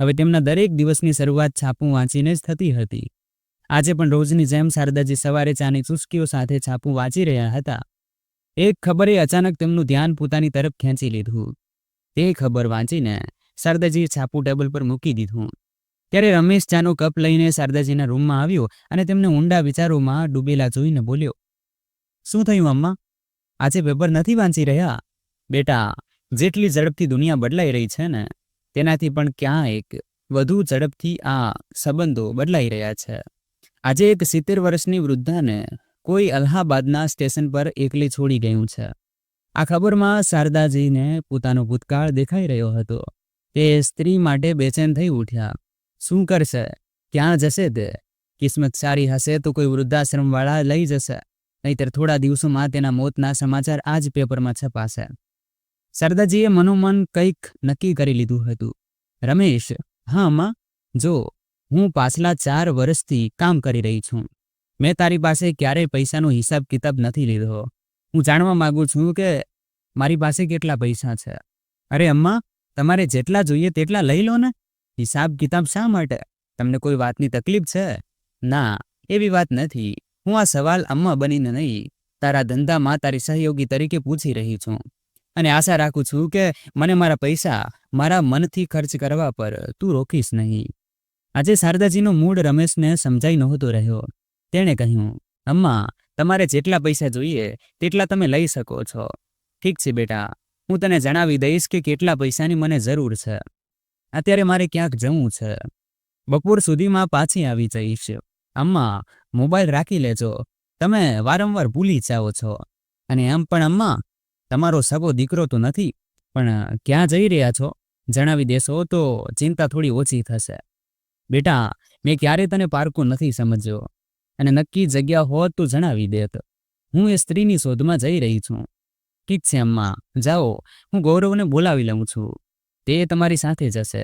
Speaker 1: હવે તેમના દરેક દિવસની શરૂઆત છાપું વાંચીને જ થતી હતી. આજે પણ રોજની જેમ શારદાજી સવારે ચાની ચુસ્કીઓ સાથે છાપું વાંચી રહ્યા હતા. એક ખબરે અચાનક તેમનું ધ્યાન પોતાની તરફ ખેંચી લીધું. તે ખબર વાંચીને શારદાજીએ છાપું ટેબલ પર મૂકી દીધું. ત્યારે રમેશ ચાનો કપ લઈને શારદાજીના રૂમમાં આવ્યો અને તેમને ઊંડા વિચારોમાં ડૂબેલા જોઈને બોલ્યો, શું થયું અમ્મા? આજે પેપર નથી વાંચી રહ્યા? બેટા, જેટલી ઝડપથી દુનિયા બદલાઈ રહી છે ને, તેનાથી પણ ક્યાંક વધુ ઝડપથી આ સંબંધો બદલાઈ રહ્યા છે. આજે એક 70 વર્ષની વૃદ્ધાને કોઈ અલ્હાબાદના સ્ટેશન પર એકલી છોડી ગયું છે. આ ખબરમાં શારદાજીને પોતાનો ભૂતકાળ દેખાઈ રહ્યો હતો. તે સ્ત્રી માટે બેચેન થઈ ઉઠ્યા. શું કરશે? ક્યાં જશે તે? કિસ્મત સારી હશે તો કોઈ વૃદ્ધાશ્રમવાળા લઈ જશે, નહીતર થોડા દિવસોમાં તેના મોતના સમાચાર આ જ પેપરમાં છપાશે. શારદાજીએ મનોમન કંઈક નક્કી કરી લીધું હતું. રમેશ, હા અમ્મા, જો, હું પાછલા 4 વર્ષથી કામ કરી રહી છું. મેં તારી પાસે ક્યારેય પૈસાનો હિસાબ કિતાબ નથી લીધો. હું જાણવા માંગુ છું કે મારી પાસે કેટલા પૈસા છે. અરે અમ્મા, તમારે જેટલા જોઈએ તેટલા લઈ લો ને. હિસાબ કિતાબ શા માટે? તમને કોઈ વાતની તકલીફ છે? ના, એવી વાત નથી. હું આ સવાલ અમ્મા બનીને નહીં, તારા ધંધામાં તારી સહયોગી તરીકે પૂછી રહી છું. અને આશા રાખું છું કે મને મારા પૈસા મારા મનથી ખર્ચ કરવા પર તું રોકીશ નહીં. આજે શારદાજીનો મૂડ રમેશને સમજાઈ નહોતો રહ્યો. તેણે કહ્યું, અમ્મા, તમારે જેટલા પૈસા જોઈએ તેટલા તમે લઈ શકો છો. ઠીક છે બેટા, હું તને જણાવી દઈશ કે કેટલા પૈસાની મને જરૂર છે. અત્યારે મારે ક્યાંક જવું છે. બપોર સુધીમાં પાછી આવી જઈશ. અમ્મા, મોબાઈલ રાખી લેજો, તમે વારંવાર ભૂલી જાઓ છો. અને એમ પણ અમ્મા, તમારો સગો દીકરો તો નથી, પણ ક્યાં જઈ રહ્યા છો જણાવી દેશો તો ચિંતા થોડી ઓછી થશે. બેટા, મેં ક્યારે તને પારકું નથી સમજ્યો, અને નક્કી જગ્યા હોત તો જણાવી દેત. હું એ સ્ત્રીની શોધમાં જઈ રહી છું. ઠીક છે અમ્મા, જાઓ, હું ગૌરવને બોલાવી લઉં છું, તે તમારી સાથે જશે.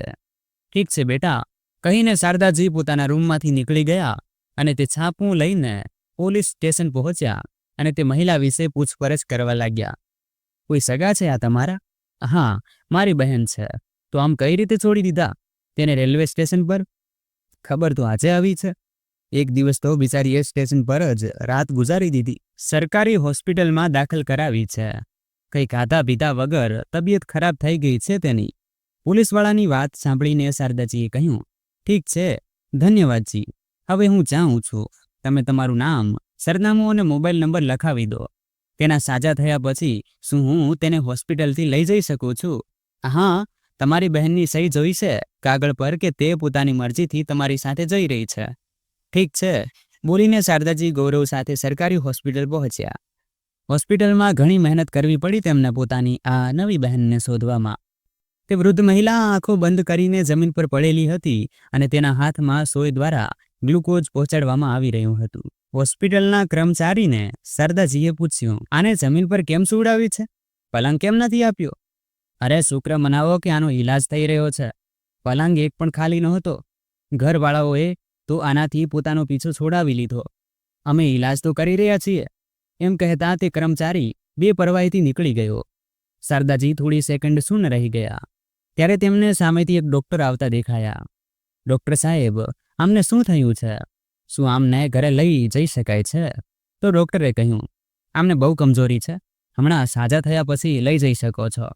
Speaker 1: ઠીક છે બેટા, કહીને શારદાજી પોતાના રૂમમાંથી નીકળી ગયા અને તે છાપું લઈને પોલીસ સ્ટેશન પહોંચ્યા અને તે મહિલા વિશે પૂછપરછ કરવા લાગ્યા. કોઈ સગા છે આ તમારા? હા, મારી બહેન છે. તો આમ કઈ રીતે છોડી દીધા તેને રેલવે સ્ટેશન પર? ખબર તો આજે આવી છે. એક દિવસ તો બિચારી એ સ્ટેશન પર જ રાત ગુજારી દીધી. સરકારી હોસ્પિટલમાં દાખલ કરાવી છે. કંઈ ખાધા પીધા વગર તબિયત ખરાબ થઈ ગઈ છે તેની. પોલીસવાળાની વાત સાંભળીને શારદાજીએ કહ્યું, ઠીક છે, ધન્યવાદજી. હવે હું જાઉં છું. તમે તમારું નામ, સરનામું અને મોબાઈલ નંબર લખાવી દો. તેના સાજા થયા પછી શું હું તેને હોસ્પિટલથી લઈ જઈ શકું છું? હા, તમારી બહેનની સહી જોઈ છે કાગળ પર કે તે પોતાની મરજીથી તમારી સાથે જઈ રહી છે. ઠીક છે, બોલીને શારદાજી ગૌરવ સાથે સરકારી હોસ્પિટલ પહોંચ્યા. હોસ્પિટલમાં ઘણી મહેનત કરવી પડી તેમને પોતાની આ નવી બહેનને શોધવામાં. તે વૃદ્ધ મહિલા આંખો બંધ કરીને જમીન પર પડેલી હતી અને તેના હાથમાં સોય દ્વારા ગ્લુકોઝ પહોંચાડવામાં આવી રહ્યું હતું. હોસ્પિટલના કર્મચારીને શારદાજીએ પૂછ્યું, આને જમીન પર કેમ સુવડાવી છે? પલંગ કેમ નથી આપ્યો? અરે શુક્ર મનાવો કે આનો ઈલાજ થઈ રહ્યો છે. પલંગ એક પણ ખાલી નહોતો. ઘરવાળાઓએ તો આનાથી પોતાનો પીછો છોડાવી લીધો. અમે ઈલાજ તો કરી રહ્યા છીએ. એમ કહેતા તે કર્મચારી બેપરવાહીથી નીકળી ગયો. શારદાજી થોડી સેકન્ડ શૂન્ય રહી ગયા. ત્યારે તેમને સામેથી એક ડૉક્ટર આવતા દેખાયા. ડૉક્ટર સાહેબ, આમને શું થયું છે? શું આમને ઘરે લઈ જઈ શકાય છે? તો ડૉક્ટરે કહ્યું, આમને બહુ કમજોરી છે, હમણાં સાજા થયા પછી લઈ જઈ શકો છો.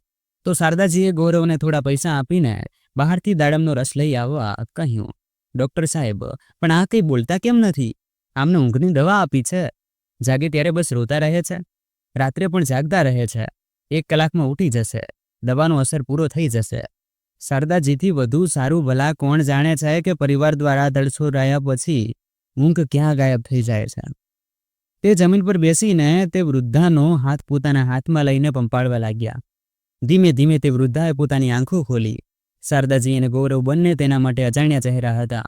Speaker 1: તો શારદાજીએ ગૌરવને થોડા પૈસા આપીને બહારથી દાડમનો રસ લઈ આવવા કહ્યું. ડૉક્ટર સાહેબ, પણ આ કંઈ બોલતા કેમ નથી? આમને ઊંઘની દવા આપી છે. જાગે ત્યારે બસ રોતા રહે છે, રાત્રે પણ જાગતા રહે છે. 1 કલાકમાં ઉઠી જશે, દવાનો અસર પૂરો થઈ જશે. શારદાજીથી વધુ સારું ભલા કોણ જાણે છે કે પરિવાર દ્વારા ધડછો રહ્યા પછી ઊંઘ ક્યાં ગાયબ થઈ જાય છે. તે જમીન પર બેસીને તે વૃદ્ધાનો હાથ પોતાના હાથમાં લઈને પંપાળવા લાગ્યા. ધીમે ધીમે તે વૃદ્ધાએ પોતાની આંખો ખોલી. શારદાજી અને ગૌરવ બંને તેના માટે અજાણ્યા ચહેરા હતા.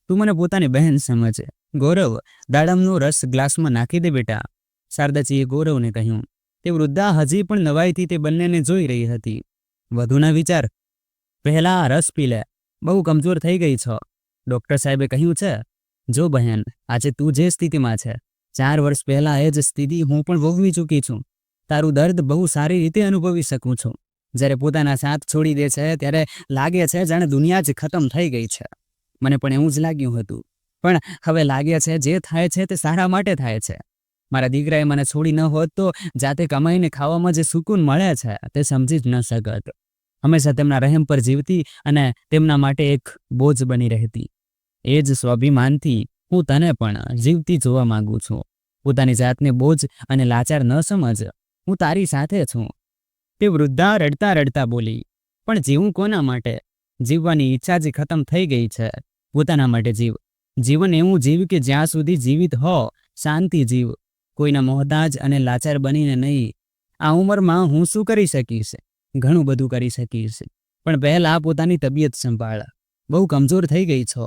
Speaker 1: તું મને પોતાની બહેન સમજ. ગૌરવ, દાડમનો રસ ગ્લાસમાં નાખી દે બેટા, શારદાજીએ ગૌરવને કહ્યું. તે વૃદ્ધા હજી પણ નવાઈથી તે બંનેને જોઈ રહી હતી. વધુ ના વિચાર, પહેલા રસ પી લે, બહુ કમજોર થઈ ગઈ છો. ડૉક્ટર સાહેબે કહ્યું છે, જો બહેન, આજે તું જે સ્થિતિમાં છે, 4 વર્ષ પહેલા એ જ સ્થિતિ હું પણ ભોગવી ચૂકી છું. તારું દર્દ બહુ સારી રીતે અનુભવી શકું છું. જ્યારે પોતાના સાથ છોડી દે છે ત્યારે લાગે છે જાણે દુનિયા જ ખતમ થઈ ગઈ છે. મને પણ એવું જ લાગ્યું હતું, પણ હવે લાગે છે જે થાય છે તે સારા માટે થાય છે. મારા દીકરાએ મને છોડી ન હોત તો જાતે કમાઈને ખાવામાં જે સુકૂન મળે છે તે સમજી જ ન શકત. હંમેશા તેમના રહેમ પર જીવતી અને તેમના માટે એક બોજ બની રહેતી. એ જ સ્વાભિમાનથી હું તને પણ જીવતી જોવા માંગુ છું. પોતાની જાતને બોજ અને લાચાર ન સમજ, હું તારી સાથે છું. તે વૃદ્ધા રડતા રડતા બોલી, પણ જીવું કોના માટે? જીવવાની ઈચ્છા જ ખતમ થઈ ગઈ છે. પોતાના માટે જીવ. જીવન એવું જીવ કે જ્યાં સુધી જીવિત હો, શાંતિ જીવ. કોઈના મોહતાજ અને લાચાર બનીને નહીં. આ ઉંમરમાં હું શું કરી શકીશ? ઘણું બધું કરી શકીશ, પણ પહેલાં પોતાની તબિયત સંભાળ. બહુ કમજોર થઈ ગઈ છો.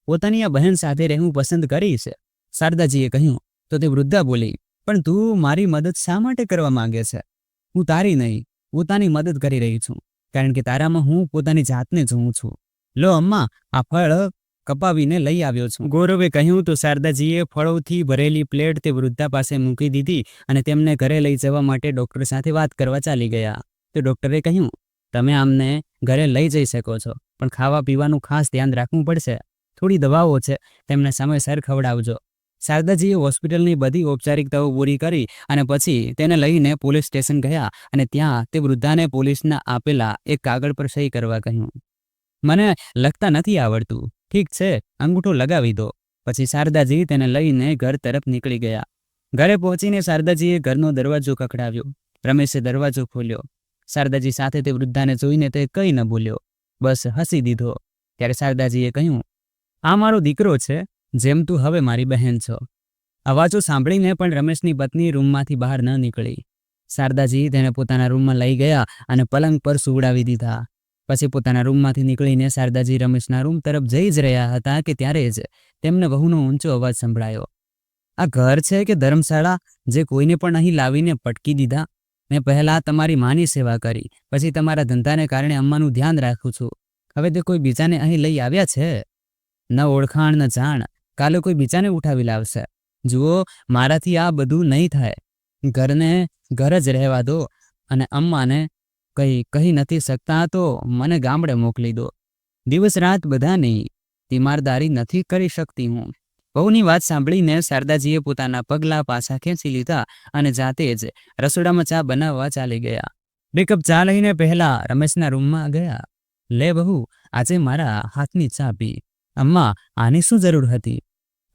Speaker 1: પોતાની આ બહેન સાથે રહેવું પસંદ કરીશ, શારદાજીએ કહ્યું. તો તે વૃદ્ધા બોલી, પણ તું મારી મદદ શા માટે કરવા માંગે છે? હું તારી નહીં, પોતાની મદદ કરી રહી છું, કારણ કે તારામાં હું પોતાની જાતને જોઉં છું. લો અમ્મા, આ ફળ કપાવીને લઈ આવ્યો છું, ગૌરવે કહ્યું. તો શારદાજીએ ફળોથી ભરેલી પ્લેટ તે વૃદ્ધા પાસે મૂકી દીધી અને તેમને ઘરે લઈ જવા માટે ડૉક્ટર સાથે વાત કરવા ચાલી ગયા. તો ડૉક્ટરે કહ્યું, તમે આમને ઘરે લઈ જઈ શકો છો, પણ ખાવા પીવાનું ખાસ ધ્યાન રાખવું પડશે. થોડી દવાઓ છે, તેમને સમયસર ખવડાવજો. શારદાજીએ હોસ્પિટલની બધી ઔપચારિકતાઓ પૂરી કરી અને પછી તેને લઈને પોલીસ સ્ટેશન ગયા અને ત્યાં તે વૃદ્ધાને પોલીસના આપેલા એક કાગળ પર સહી કરવા કહ્યું. મને લખતા નથી આવડતું. ઠીક છે, અંગૂઠો લગાવી દો. પછી શારદાજી તેને લઈને ઘર તરફ નીકળી ગયા. ઘરે પહોંચીને શારદાજીએ ઘરનો દરવાજો ખખડાવ્યો. રમેશે દરવાજો ખોલ્યો. શારદાજી સાથે તે વૃદ્ધાને જોઈને તે કંઈ ન બોલ્યો, બસ હસી દીધો. ત્યારે શારદાજીએ કહ્યું, આ મારો દીકરો છે, જેમ તું હવે મારી બહેન છો. અવાજો સાંભળીને પણ રમેશની પત્ની રૂમમાંથી બહાર ન નીકળી. શારદાજી તેને પોતાના રૂમમાં લઈ ગયા અને પલંગ પર સુવડાવી દીધા. પછી પોતાના રૂમમાંથી નીકળીને શારદાજી રમેશના રૂમ તરફ જઈ જ રહ્યા હતા કે ત્યારે જ તેમને વહુનો ઊંચો અવાજ સંભળાયો. આ ઘર છે કે ધર્મશાળા જે કોઈને પણ અહીં લાવીને પટકી દીધા? મેં પહેલાં તમારી માની સેવા કરી, પછી તમારા ધંધાને કારણે અમ્માનું ધ્યાન રાખું છું. હવે તે કોઈ બીજાને અહીં લઈ આવ્યા છે? ન ઓળખાણ ન જાણ, કાલે કોઈ બીજાને ઉઠાવી લાવશે. જુઓ, મારાથી આ બધું નહીં થાય. ઘરને ઘર જ રહેવા દો અને અમ્માને કહી નથી શકતા તો મને ગામડે મોકલી દો. દિવસ રાત બધાની તીમારદારી નથી કરી શકતી હું. વહુની વાત સાંભળીને શારદાજીએ પોતાના પગલાં પાછા ખેંચી લીધા અને જાતે જ રસોડામાં ચા બનાવવા ચાલી ગયા. 2 કપ ચા લઈને પહેલા રમેશના રૂમમાં ગયા. લે બહુ, આજે મારા હાથની ચા પી. અમ્મા, આની શું જરૂર હતી?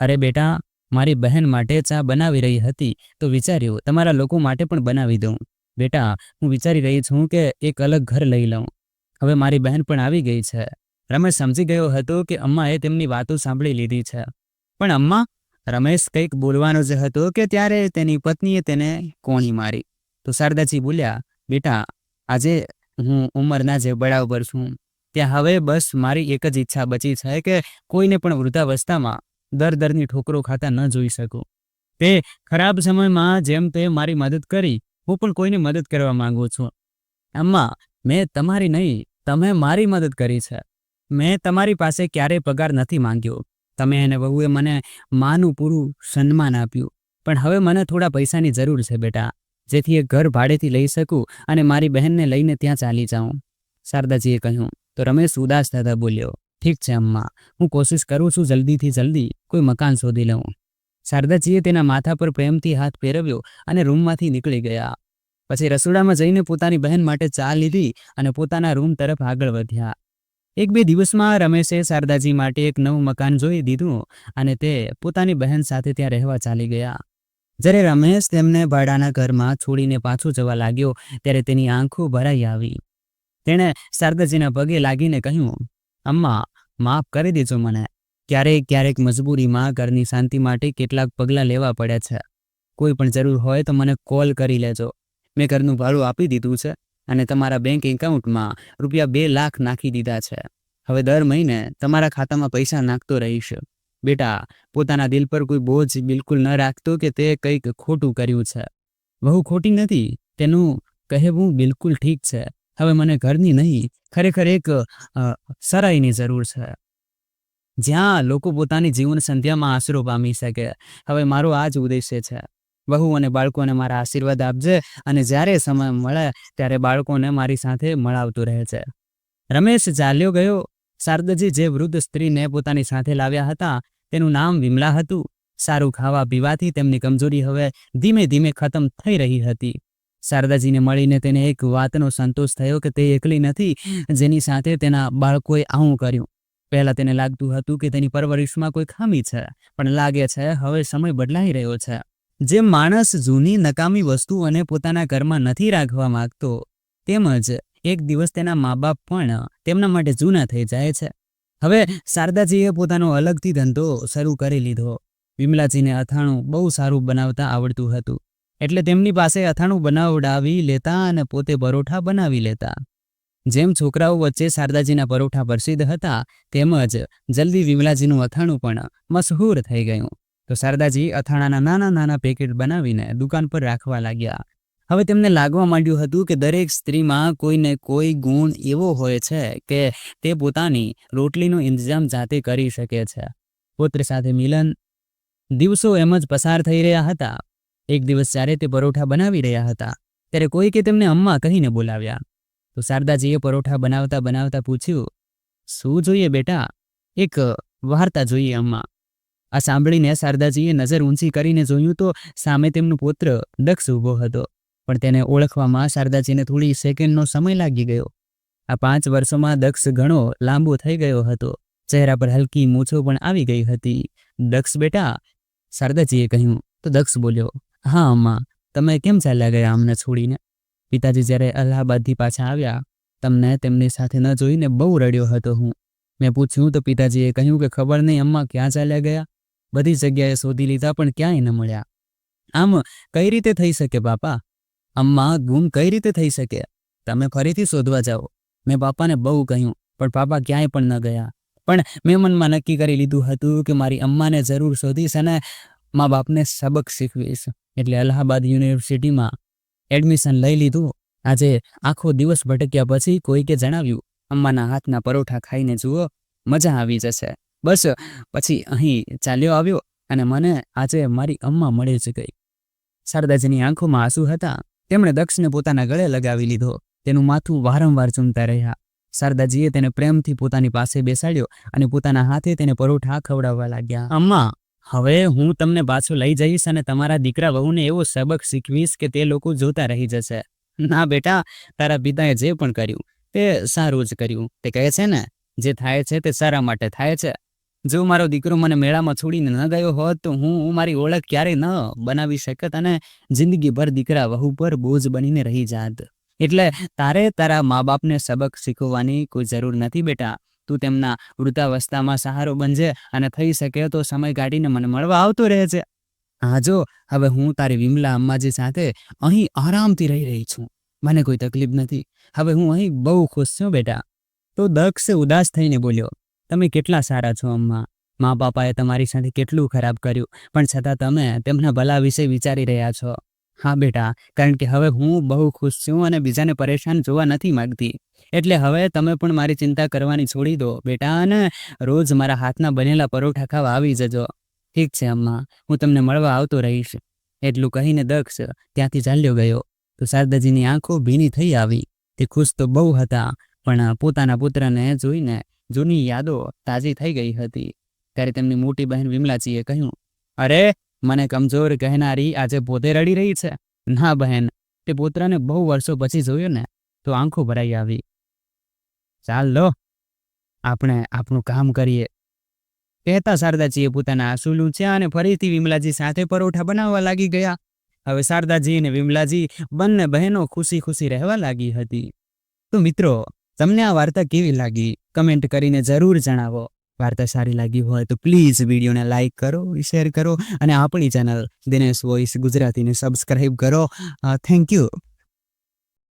Speaker 1: અરે બેટા, મારી બહેન માટે ચા બનાવી રહી હતી તો વિચાર્યું તમારા લોકો માટે પણ બનાવી દઉં. બેટા, હું વિચારી રહી છું કે એક અલગ ઘર લઈ લઉં. હવે મારી બહેન પણ આવી ગઈ છે. રમેશ સમજી ગયો હતો કે અમ્માએ તેમની વાતો સાંભળી લીધી છે. પણ અમ્મા, રમેશ કંઈક બોલવાનો જ હતો કે ત્યારે તેની પત્નીએ તેને કોણી મારી. તો શારદાજી બોલ્યા, બેટા, આજે હું ઉંમરના જે બળાવ પર છું, ત્યાં હવે બસ મારી એક જ ઈચ્છા બચી છે કે કોઈને પણ વૃદ્ધાવસ્થામાં દરની ઠોકરો ખાતા ન જોઈ શકું. તે ખરાબ સમયમાં જેમ તે મારી મદદ કરી, હું પણ કોઈની મદદ કરવા માંગુ છું. અમ્મા, મેં તમારી નહીં, તમે મારી મદદ કરી છે. મેં તમારી પાસે ક્યારેય પગાર નથી માંગ્યો. તમે અને વહુએ મને માનું પૂરું સન્માન આપ્યું. પણ હવે મને થોડા પૈસાની જરૂર છે બેટા, જેથી એક ઘર ભાડેથી લઈ શકું અને મારી બહેનને લઈને ત્યાં ચાલી જાઉં. શારદાજીએ કહ્યું. તો રમેશ ઉદાસ થતા બોલ્યો, ઠીક છે અમ્મા, હું કોશિશ કરું છું જલ્દીથી જલ્દી કોઈ મકાન શોધી લઉં. શારદાજીએ તેના માથા પર પ્રેમથી હાથ ફેરવ્યો અને રૂમમાંથી નીકળી ગયા. પછી રસોડામાં જઈને પોતાની બહેન માટે ચા લીધી અને પોતાના રૂમ તરફ આગળ વધ્યા. 1-2 દિવસમાં રમેશે શારદાજી માટે એક નવું મકાન જોઈ દીધું અને તે પોતાની બહેન સાથે ત્યાં રહેવા ચાલી ગયા. જ્યારે રમેશ તેમને ભાડાના ઘરમાં છોડીને પાછો જવા લાગ્યો ત્યારે તેની આંખો ભરાઈ આવી. તેણે શારદાજીના પગે લાગીને કહ્યું, અમ્મા, માફ કરી દેજો મને. ક્યારેક મજબૂરીમાં ઘરની શાંતિ માટે કેટલાક પગલાં લેવા પડે છે. કોઈ પણ જરૂર હોય તો મને કોલ કરી લેજો. મેં ઘરનું ભાડું આપી દીધું છે અને તમારા બેંક એકાઉન્ટમાં રૂપિયા 2 લાખ નાખી દીધા છે. હવે દર મહિને તમારા ખાતામાં પૈસા નાખતો રહીશ. બેટા, પોતાના દિલ પર કોઈ બોજ બિલકુલ ન રાખતો કે તે કંઈક ખોટું કર્યું છે. વહુ ખોટી નથી, તેનું કહેવું બિલકુલ ઠીક છે. હવે મને ઘરની નહીં, ખરેખર એક સરાયની જરૂર છે, જ્યાં લોકો પોતાની જીવન સંધ્યામાં આશરો પામી શકે. હવે મારો આ જ ઉદ્દેશ્ય છે. વહુ અને બાળકોને મારા આશીર્વાદ આપજે અને જ્યારે સમય મળે ત્યારે બાળકોને મારી સાથે મળાવતો રહે છે. રમેશ ચાલ્યો ગયો. શારદાજી જે વૃદ્ધ સ્ત્રીને પોતાની સાથે લાવ્યા હતા તેનું નામ વિમલા હતું. સારું ખાવા પીવાથી તેમની કમજોરી હવે ધીમે ધીમે ખતમ થઈ રહી હતી. શારદાજીને મળીને તેને એક વાતનો સંતોષ થયો કે તે એકલી નથી જેની સાથે તેના બાળકોએ આવું કર્યું. પહેલાં તેને લાગતું હતું કે તેની પરવરિશમાં કોઈ ખામી છે, પણ લાગે છે હવે સમય બદલાઈ રહ્યો છે. જેમ માણસ જૂની નકામી વસ્તુઓને પોતાના ઘરમાં નથી રાખવા માંગતો, તેમજ એક દિવસ તેના મા બાપ પણ તેમના માટે જૂના થઈ જાય છે. હવે શારદાજીએ પોતાનો અલગથી ધંધો શરૂ કરી લીધો. વિમલાજીને અથાણું બહુ સારું બનાવતા આવડતું હતું, એટલે તેમની પાસે અથાણું બનાવડાવી લેતા અને પોતે પરોઠા બનાવી લેતા. જેમ છોકરાઓ વચ્ચે શારદાજીના પરોઠા પ્રસિદ્ધ હતા, તેમજ જલ્દી વિમલાજીનું અથાણું પણ મશહૂર થઈ ગયું. તો શારદાજી અથાણાના નાના નાના પેકેટ બનાવીને દુકાન પર રાખવા લાગ્યા. હવે તેમને લાગવા માંડ્યું હતું કે દરેક સ્ત્રીમાં કોઈને કોઈ ગુણ એવો હોય છે કે તે પોતાની રોટલીનો ઇંતજામ જાતે કરી શકે છે. પુત્ર સાથે મિલન. દિવસો એમ જ પસાર થઈ રહ્યા હતા. એક દિવસ જ્યારે તે પરોઠા બનાવી રહ્યા હતા ત્યારે કોઈકે તેમને અમ્મા કહીને બોલાવ્યા. તો શારદાજીએ પરોઠા બનાવતા બનાવતા પૂછ્યું, શું જોઈએ બેટા? એક વાર્તા જોઈએ અમ્મા.
Speaker 2: આ સાંભળીને શારદાજીએ નજર ઊંચી કરીને જોયું તો સામે તેમનો પુત્ર દક્ષ ઊભો હતો, પણ તેને ઓળખવામાં શારદાજીને થોડી સેકન્ડનો સમય લાગી ગયો. આ 5 વર્ષોમાં દક્ષ ઘણો લાંબો થઈ ગયો હતો. ચહેરા પર હલકી મૂછો પણ આવી ગઈ હતી. દક્ષ બેટા, શારદાજીએ કહ્યું તો દક્ષ બોલ્યો, હા અમ્મા, તમે કેમ ચાલ્યા ગયા અમને છોડીને? પિતાજી જ્યારે અલ્હાબાદથી પાછા આવ્યા, તમને તેમની સાથે ન જોઈને બહુ રડ્યો હતો હું. મેં પૂછ્યું તો પિતાજીએ કહ્યું કે ખબર નહીં અમ્મા ક્યાં ચાલ્યા ગયા, બધી જગ્યાએ શોધી લીધા પણ ક્યાંય ન મળ્યા. આમ કઈ રીતે થઈ શકે બાપા? અમ્મા, ગુમ કઈ રીતે થઈ શકે? તમે ફરીથી શોધવા જાઓ. મેં પાપાને બહુ કહ્યું, પણ પાપા ક્યાંય પણ ન ગયા. પણ મેં મનમાં નક્કી કરી લીધું હતું કે મારી અમ્માને જરૂર શોધીશ અને મા બાપને સબક શીખવીશ. એટલે અલ્હાબાદ યુનિવર્સિટીમાં એડમિશન લઈ લીધું. આજે આખો દિવસ ભટક્યા પછી કોઈકે જણાવ્યું, અમ્માના હાથના પરોઠા ખાઈને જુઓ, મજા આવી જશે. બસ પછી અહીં ચાલ્યો આવ્યો અને મને આજે મારી અમ્મા મળે જ ગઈ. શારદાજીની આંખોમાં આંસુ હતા. તેમણે દક્ષને પોતાના ગળે લગાવી લીધો. તેનું માથું વારંવાર ચૂમતા રહ્યા. શારદાજીએ તેને પ્રેમથી પોતાની પાસે બેસાડ્યો અને પોતાના હાથે તેને પરોઠા ખવડાવવા લાગ્યા. અમ્મા, હવે હું તમને પાછો લઈ જઈશ અને તમારા દીકરા વહુને એવો સબક શીખવીશ કે તે લોકો જોતા રહી જશે. ના બેટા, તારા પિતાએ જે પણ કર્યું તે સારું જ કર્યું. તે કહે છે ને, જે થાય છે તે સારા માટે થાય છે. જો મારો દીકરો મને મેળામાં છોડીને ન ગયો હોત તો હું મારી ઓળખ ક્યારેય ન બનાવી શકત અને જિંદગીભર દીકરા વહુ પર બોજ બનીને રહી જાત. એટલે તારે તારા મા બાપને સબક શીખવવાની કોઈ જરૂર નથી બેટા. તું તેમના વૃદ્ધાવસ્થામાં સહારો બનજે અને થઈ શકે તો સમય કાઢીને મને મળવા આવતો રહેજે. હા જો, હવે હું તારી વિમલા અમ્માજી સાથે અહીં આરામથી રહી છું. મને કોઈ તકલીફ નથી. હવે હું અહીં બહુ ખુશ છું બેટા. તો દક્ષ ઉદાસ થઈને બોલ્યો, તમે કેટલા સારા છો અમ્મા. મા બાપાએ તમારી સાથે કેટલું ખરાબ કર્યું, પણ છતાં તમે તેમના ભલા વિશે વિચારી રહ્યા છો. હા બેટા, કારણ કે હવે હું બહુ ખુશ છું અને બીજાને પરેશાન જોવા નથી માંગતી. એટલે હવે તમે પણ મારી ચિંતા કરવાની છોડી દો બેટા અને રોજ મારા હાથના બનેલા પરોઠા ખાવા આવી જજો. ઠીક છે અમ્મા, હું તમને મળવા આવતો રહીશ. એટલું કહીને દક્ષ ત્યાંથી ચાલ્યો ગયો. તો શારદાજીની આંખો ભીની થઈ આવી. તે ખુશ તો બહુ હતા, પણ પોતાના પુત્રને જોઈને જૂની યાદો તાજી થઈ ગઈ હતી. ત્યારે તેમની મોટી બહેન વિમલાજીએ કહ્યું, અરે, મને કમજોર કહેનારી આજે પોતે રડી રહી છે. ના બહેન, તે પુત્રને બહુ વર્ષો પછી જોયો ને તો આંખો ભરાઈ આવી. ચાલ લો, આપણે આપણું કામ કરીએ. કહેતા શારદાજીએ પોતાના આંસુ લૂંછ્યા અને ફરીથી વિમલાજી સાથે પરોઠા બનાવવા લાગી ગયા. હવે શારદાજી અને વિમલાજી બંને બહેનો ખુશી ખુશી રહેવા લાગી હતી. તો મિત્રો, તમને આ વાર્તા કેવી લાગી કમેન્ટ કરીને જરૂર જણાવો. વાર્તા સારી લાગી હોય તો પ્લીઝ વિડીયોને લાઇક કરો, શેર કરો અને આપણી ચેનલ દિનેશ વોઇસ ગુજરાતીને સબસ્ક્રાઈબ કરો. Thank you.